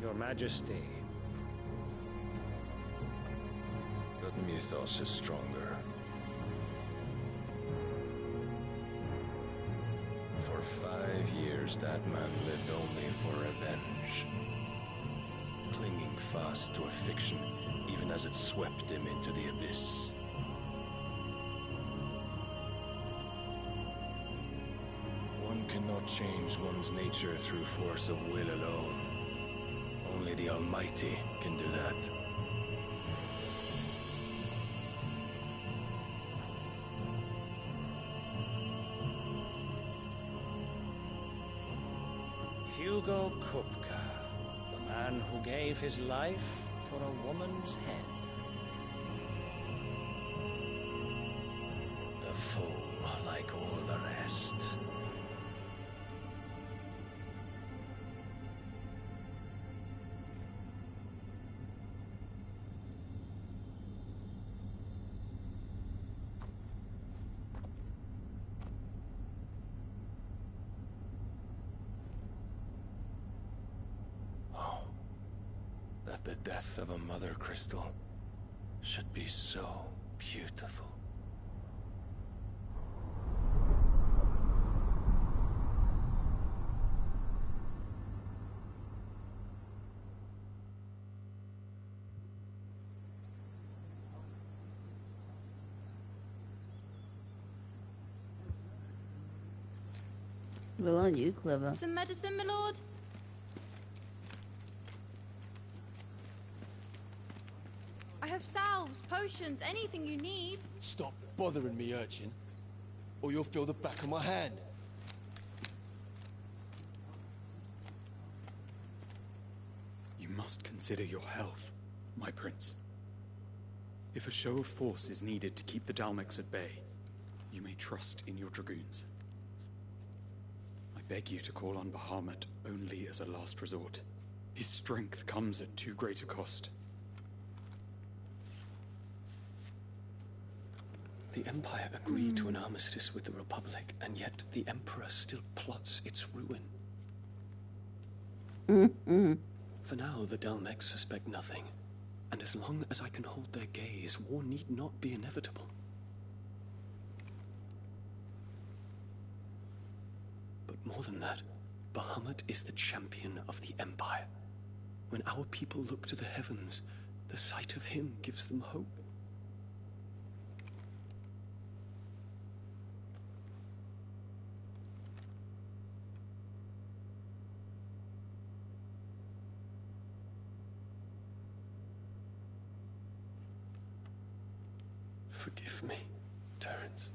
Your Majesty. But Mythos is stronger. For 5 years, that man lived only for revenge. Clinging fast to a fiction, even as it swept him into the abyss. One cannot change one's nature through force of will alone. Only the Almighty can do that. Hugo Kupka, the man who gave his life for a woman's head. A fool like all the rest. The death of a mother crystal should be so beautiful. Well, aren't you clever? Some medicine, my lord? I have salves, potions, anything you need. Stop bothering me, urchin, or you'll feel the back of my hand. You must consider your health, my prince. If a show of force is needed to keep the Dalmex at bay, you may trust in your dragoons. I beg you to call on Bahamut only as a last resort. His strength comes at too great a cost. The Empire agreed to an armistice with the Republic, and yet the Emperor still plots its ruin. For now, the Dalmex suspect nothing, and as long as I can hold their gaze, war need not be inevitable. But more than that, Bahamut is the champion of the Empire. When our people look to the heavens, the sight of him gives them hope. Forgive me, Terence.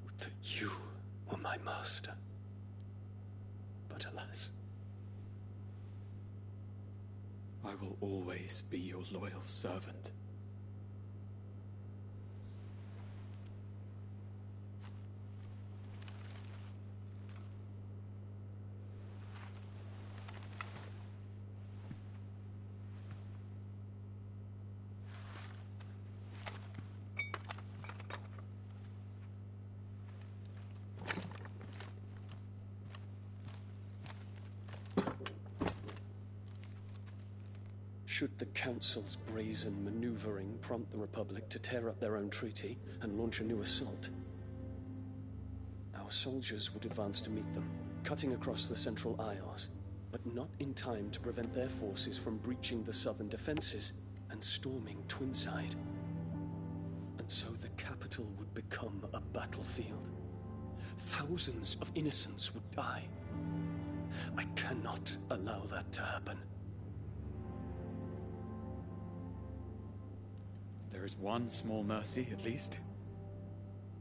Would that you were my master. But alas. I will always be your loyal servant. Should the Council's brazen maneuvering prompt the Republic to tear up their own treaty and launch a new assault, our soldiers would advance to meet them, cutting across the Central Isles, but not in time to prevent their forces from breaching the southern defenses and storming Twinside. And so the capital would become a battlefield. Thousands of innocents would die. I cannot allow that to happen. There is one small mercy, at least.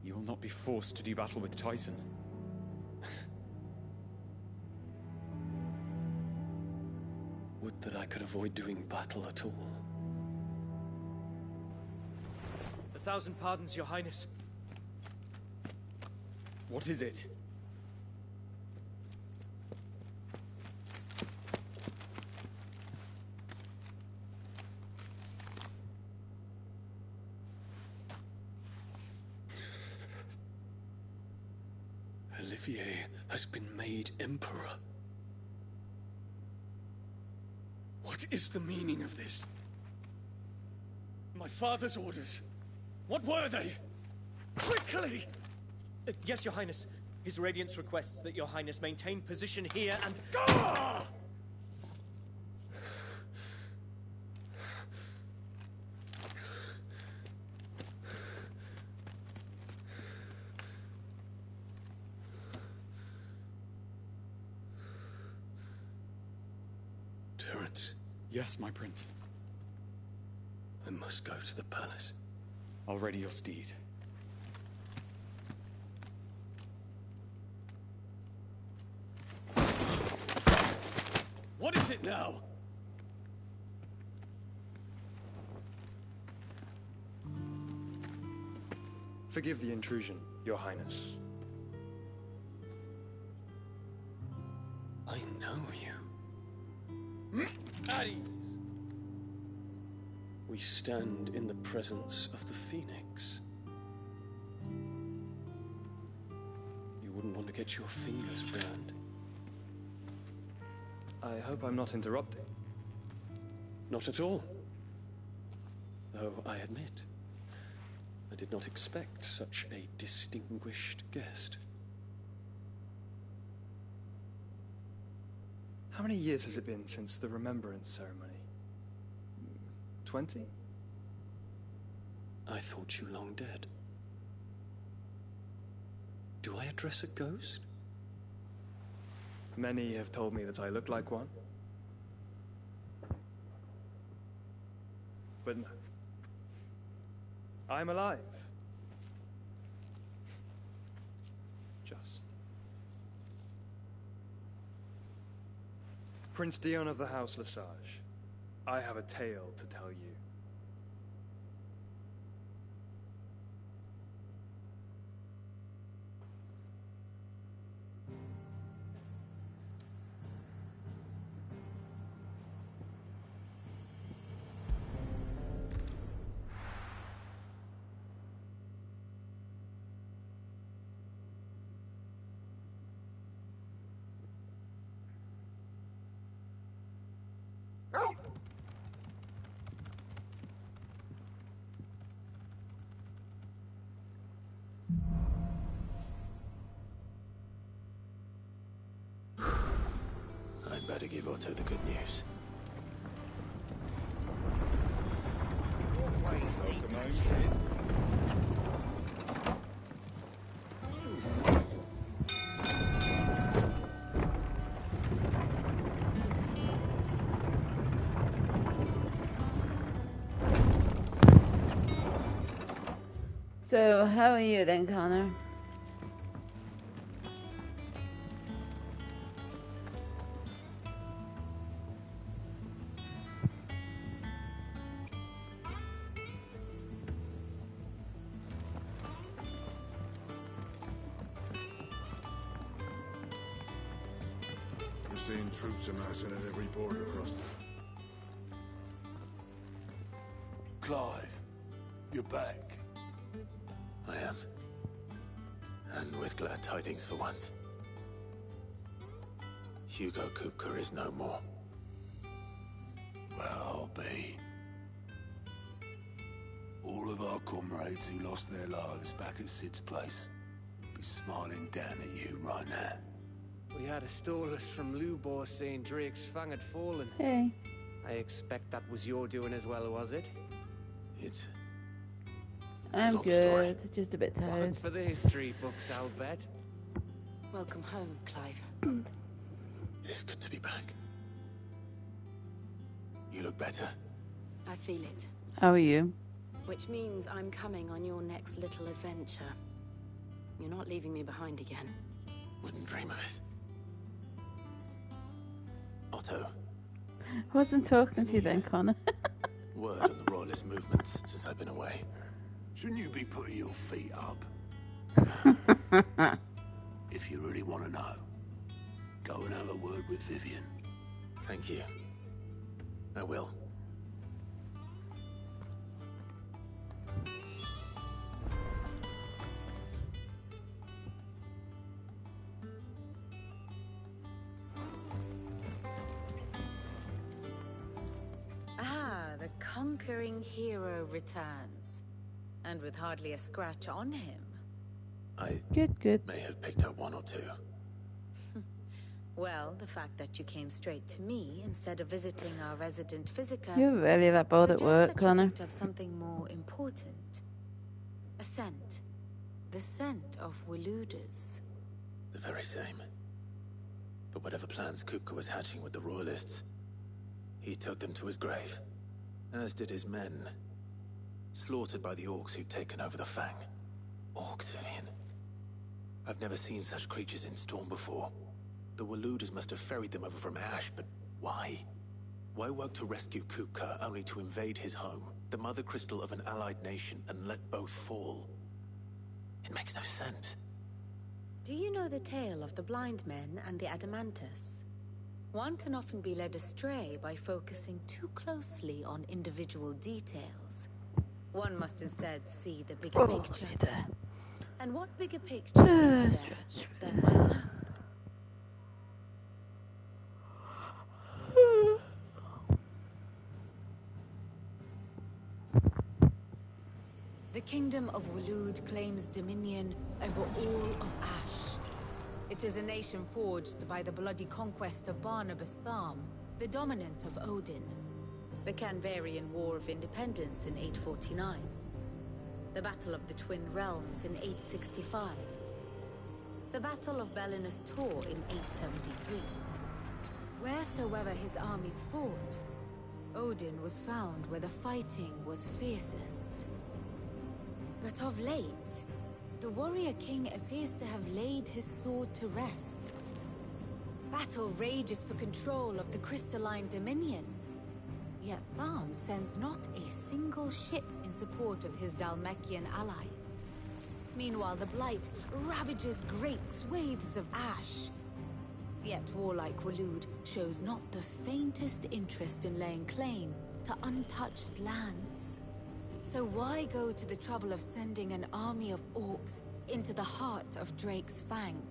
You will not be forced to do battle with Titan. Would that I could avoid doing battle at all. 1,000 pardons, Your Highness. What is it? Olivier has been made Emperor. What is the meaning of this? My father's orders. What were they? Quickly! Yes, Your Highness. His Radiance requests that Your Highness maintain position here and... Ah! Terence. Yes, my prince. I must go to the palace. I'll ready your steed. What is it now? Forgive the intrusion, Your Highness. I know you. At ease. We stand in the presence of the Phoenix. You wouldn't want to get your fingers burned. I hope I'm not interrupting. Not at all. Though I admit, I did not expect such a distinguished guest. How many years has it been since the Remembrance ceremony? 20? I thought you long dead. Do I address a ghost? Many have told me that I look like one. But no. I'm alive. Just. Prince Dion of the House Lesage, I have a tale to tell you. I'd better give Otto the good news. So, how are you then, Connor? We're seeing troops amassing at every border crossing. Clive, you're back. I am. And with glad tidings for once. Hugo Kupka is no more. Well, I'll be. All of our comrades who lost their lives back at Sid's place be smiling down at you right now. We had a stolus from Lubor saying Drake's fang had fallen. Hey. I expect that was your doing as well, was it? It's I'm good, just a bit tired. One for the history books, I'll bet. Welcome home, Clive. It's good to be back. You look better. I feel it. How are you? Which means I'm coming on your next little adventure. You're not leaving me behind again. Wouldn't dream of it. Otto. I wasn't talking to you then, Connor. Word on the royalist movements since I've been away. Shouldn't you be putting your feet up? If you really want to know, go and have a word with Vivian. Thank you. I will. The conquering hero returns, and with hardly a scratch on him. I good. May have picked up one or two. Well, the fact that you came straight to me instead of visiting our resident Ffxvi. You're really that bored at work, that Connor. You picked up something more important. A scent. The scent of Waludas. The very same. But whatever plans Kupka was hatching with the royalists, he took them to his grave. As did his men. Slaughtered by the orcs who'd taken over the Fang. Orcs, Vivian. I've never seen such creatures in Storm before. The Waludas must have ferried them over from Ash, but why? Why work to rescue Kupka only to invade his home, the mother crystal of an allied nation, and let both fall? It makes no sense. Do you know the tale of the blind men and the Adamantus? One can often be led astray by focusing too closely on individual details. One must instead see the bigger picture. And what bigger picture is there than my map? The kingdom of Walud claims dominion over all of Ash. It is a nation forged by the bloody conquest of Barnabas Tharm, the dominant of Odin. The Canvarian War of Independence in 849. The Battle of the Twin Realms in 865. The Battle of Belinus Tor in 873. Wheresoever his armies fought, Odin was found where the fighting was fiercest. But of late, the warrior king appears to have laid his sword to rest. Battle rages for control of the crystalline dominion. Yet Tharm sends not a single ship in support of his Dhalmekian allies. Meanwhile, the Blight ravages great swathes of Ash. Yet warlike Walud shows not the faintest interest in laying claim to untouched lands. So why go to the trouble of sending an army of orcs into the heart of Drake's Fang,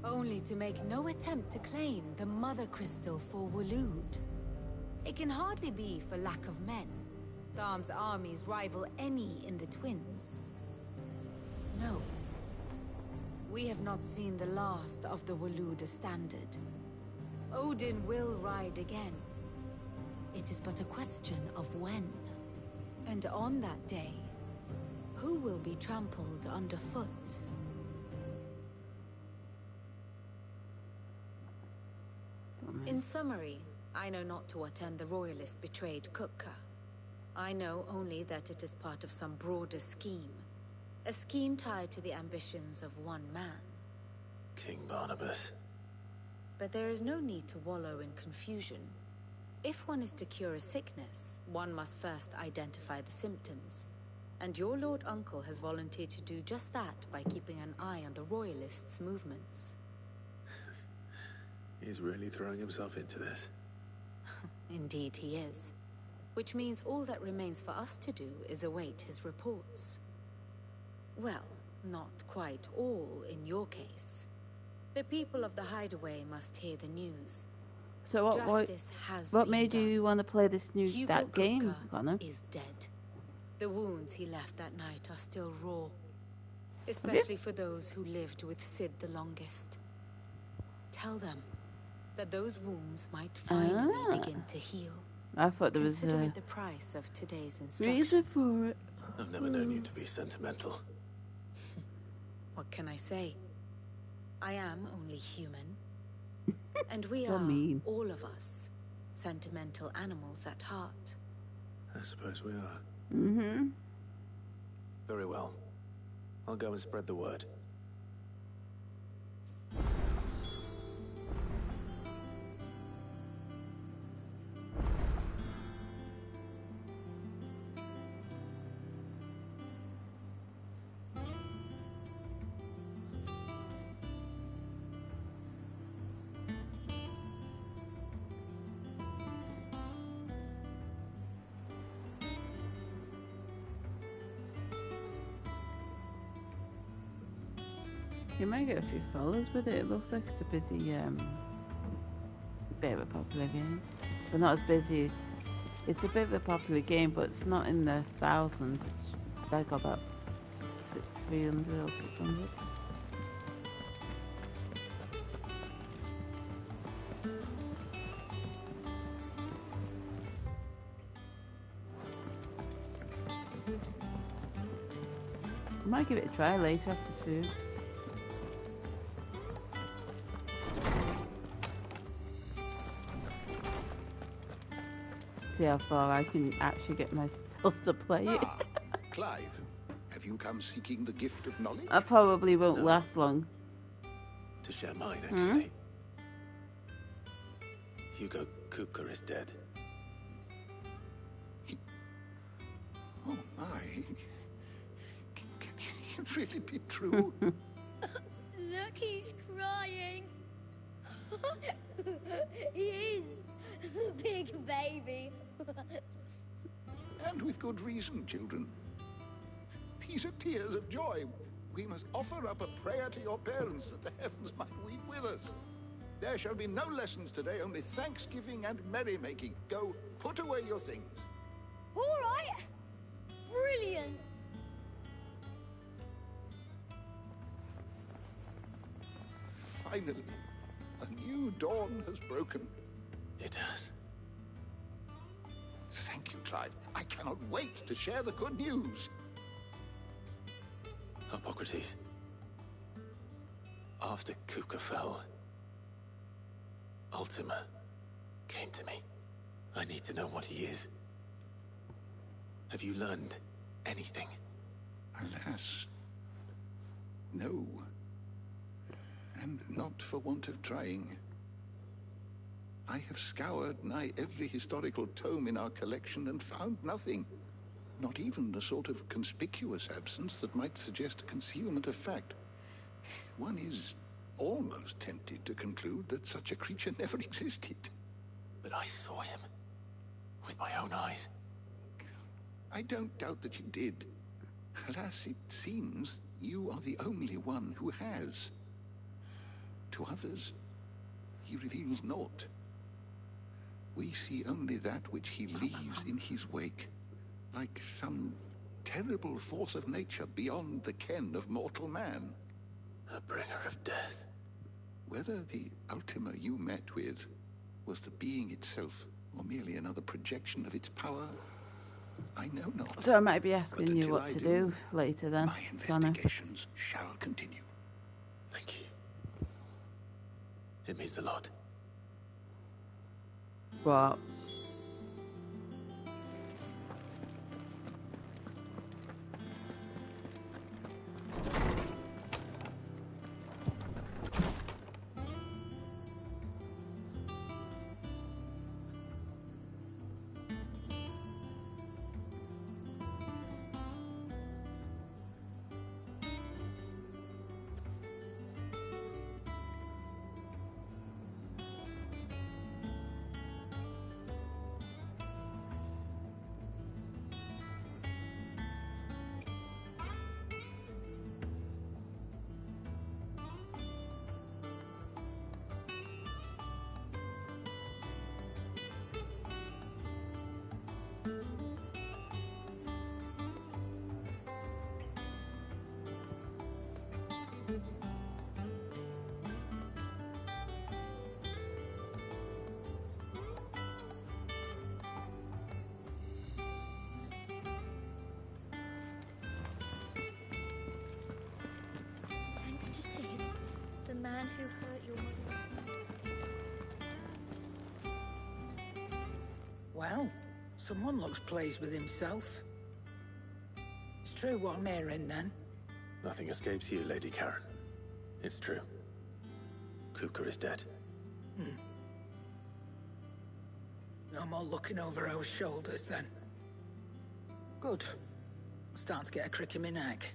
only to make no attempt to claim the Mother Crystal for Walud? It can hardly be for lack of men. Tharm's armies rival any in the Twins. No. we have not seen the last of the Waloed standard. Odin will ride again. It is but a question of when. And on that day, who will be trampled underfoot? In summary, I know not to what end the Royalist betrayed Kupka. I know only that it is part of some broader scheme. A scheme tied to the ambitions of one man. King Barnabas. But there is no need to wallow in confusion. If one is to cure a sickness, one must first identify the symptoms. And your Lord Uncle has volunteered to do just that by keeping an eye on the Royalists' movements. He's really throwing himself into this. Indeed he is. Which means all that remains for us to do is await his reports. Well, not quite all in your case. The people of the Hideaway must hear the news. So what made you want to play this that game, Connor? Is dead. The wounds he left that night are still raw. Especially for those who lived with Sid the longest. Tell them that those wounds might finally begin to heal. I thought there was Consider it the price of today's instruction. reason for it. I've never known you to be sentimental. What can I say? I am only human. And we So are, mean. all of us, sentimental animals at heart. I suppose we are. Mm-hmm. Very well. I'll go and spread the word. You might get a few followers with it. It looks like it's a busy, bit of a popular game. But not as busy. It's a bit of a popular game, but it's not in the thousands. It's like about 300 or 600. I might give it a try later after food. See how far I can actually get myself to play it. Clive, have you come seeking the gift of knowledge? I probably won't last long. To share mine, actually. Hugo Kupka is dead. Oh my. Can it really be true? Look, he's crying. He is. Big baby. And with good reason, children. These are tears of joy. We must offer up a prayer to your parents that the heavens might weep with us. There shall be no lessons today, only thanksgiving and merrymaking. Go, put away your things. All right. Brilliant. Finally, a new dawn has broken. It has. Thank you, Clive. I cannot wait to share the good news. Hippocrates. After Kupka fell, Ultima came to me. I need to know what he is. Have you learned anything? Alas, no. And not for want of trying. I have scoured nigh every historical tome in our collection and found nothing. Not even the sort of conspicuous absence that might suggest concealment of fact. One is almost tempted to conclude that such a creature never existed. But I saw him. With my own eyes. I don't doubt that you did. Alas, it seems you are the only one who has. To others, he reveals naught. We see only that which he leaves in his wake, like some terrible force of nature beyond the ken of mortal man. A bringer of death. Whether the Ultima you met with was the being itself, or merely another projection of its power, I know not. So I might be asking you what to do later then, My investigations shall continue. Thank you. It means a lot. What? Thanks to Sid, the man who hurt your mother. Well, someone looks pleased with himself. It's true what I'm hearing, then. Nothing escapes you, Lady Karen. It's true. Kupka is dead. No more looking over our shoulders, then. Good. Starting to get a crick in my neck.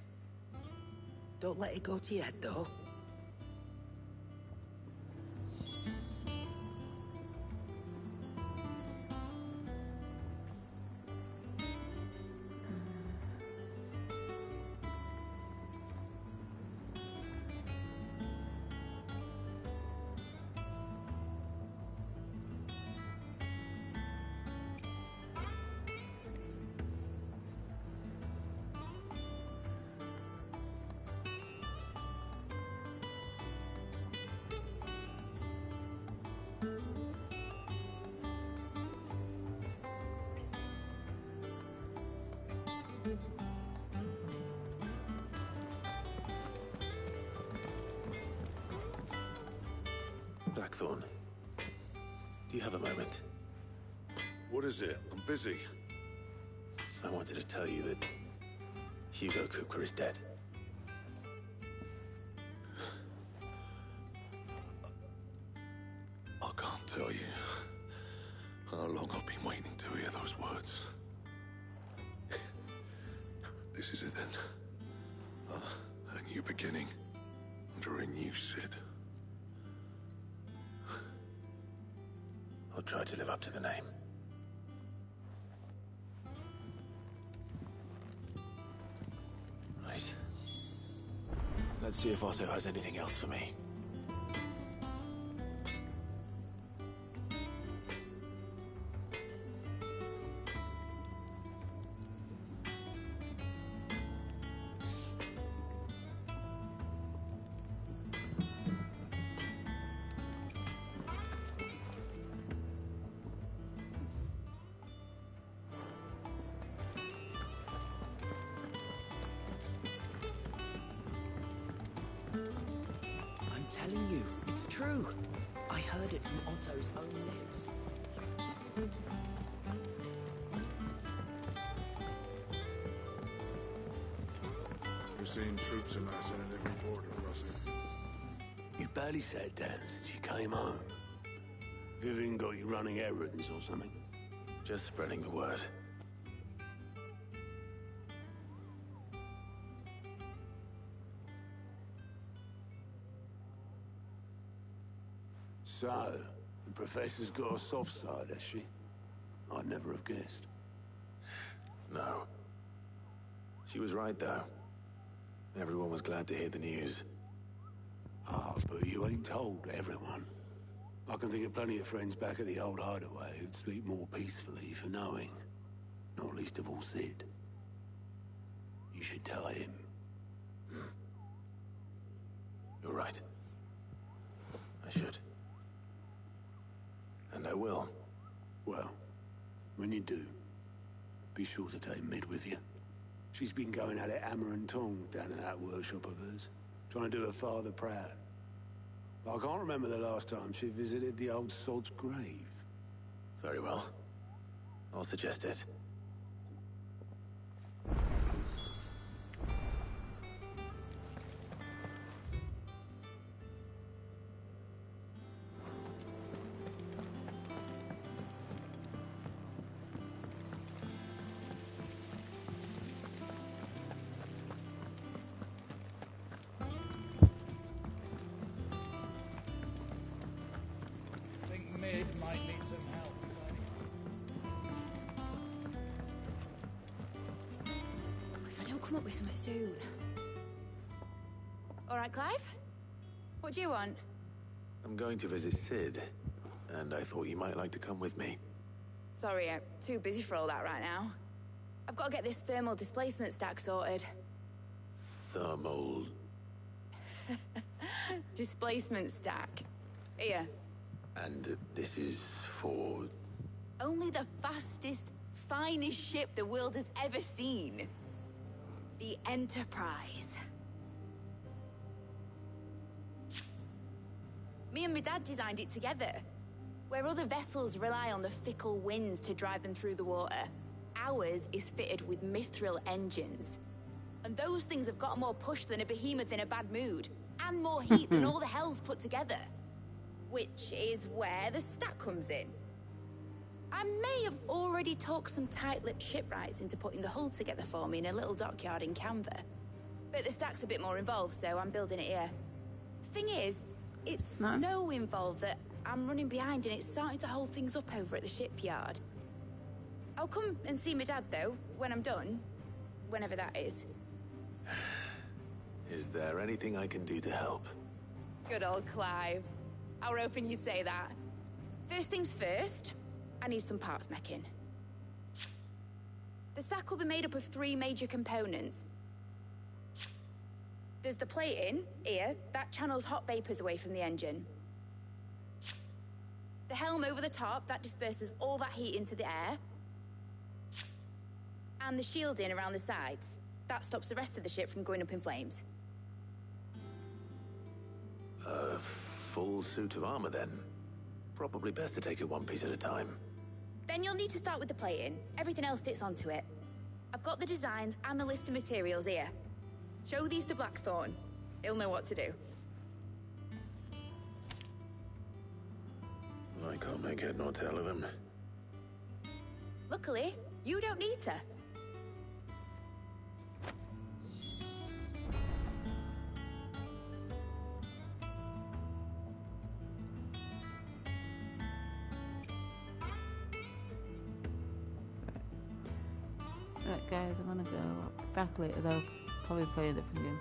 Don't let it go to your head, though. Blackthorn, do you have a moment? What is it? I'm busy. I wanted to tell you that Hugo Kupka is dead. I can't tell you how long I've been waiting to hear those words. This is it then. A new beginning under a new Sid. I'll try to live up to the name. Right. Let's see if Otto has anything else for me. I'm telling you, it's true. I heard it from Otto's own lips. We're seeing troops amassing at every border crossing. You barely sat down since you came home. Vivian got you running errands or something? Just spreading the word. So, the Professor's got a soft side, has she? I'd never have guessed. No. She was right, though. Everyone was glad to hear the news. Ah, but you ain't told everyone. I can think of plenty of friends back at the old hideaway who'd sleep more peacefully for knowing. Not least of all Sid. You should tell him. right. I should. And I will. Well, when you do, be sure to take Mid with you. She's been going at it hammer and tongs down in that workshop of hers, trying to do her father proud. I can't remember the last time she visited the old sod's grave. Very well. I'll suggest it. I think Mid might need some help. If I don't come up with something soon. All right, Clive? What do you want? I'm going to visit Sid, and I thought you might like to come with me. Sorry, I'm too busy for all that right now. I've got to get this thermal displacement stack sorted. Thermal... Displacement stack. Here. And this is for... Only the fastest, finest ship the world has ever seen. The Enterprise. Me and my dad designed it together. Where other vessels rely on the fickle winds to drive them through the water, ours is fitted with mithril engines. And those things have got more push than a behemoth in a bad mood, and more heat than all the hells put together. Which is where the stack comes in. I may have already talked some tight-lipped shipwrights into putting the hull together for me in a little dockyard in Canva. But the stack's a bit more involved, so I'm building it here. Thing is, it's so involved that I'm running behind and it's starting to hold things up over at the shipyard. I'll come and see my dad, though, when I'm done. Whenever that is. Is there anything I can do to help? Good old Clive. I were hoping you'd say that. First things first, I need some parts meching. The sack will be made up of 3 major components. There's the plating, here, that channels hot vapors away from the engine. The helm over the top, that disperses all that heat into the air. And the shielding around the sides. That stops the rest of the ship from going up in flames. A full suit of armor, then. Probably best to take it one piece at a time. Then you'll need to start with the plating. Everything else fits onto it. I've got the designs and the list of materials here. Show these to Blackthorn. He'll know what to do. I can't make head nor tail of them. Luckily, you don't need to. Right, guys, I'm gonna go back later though. Probably play a different game.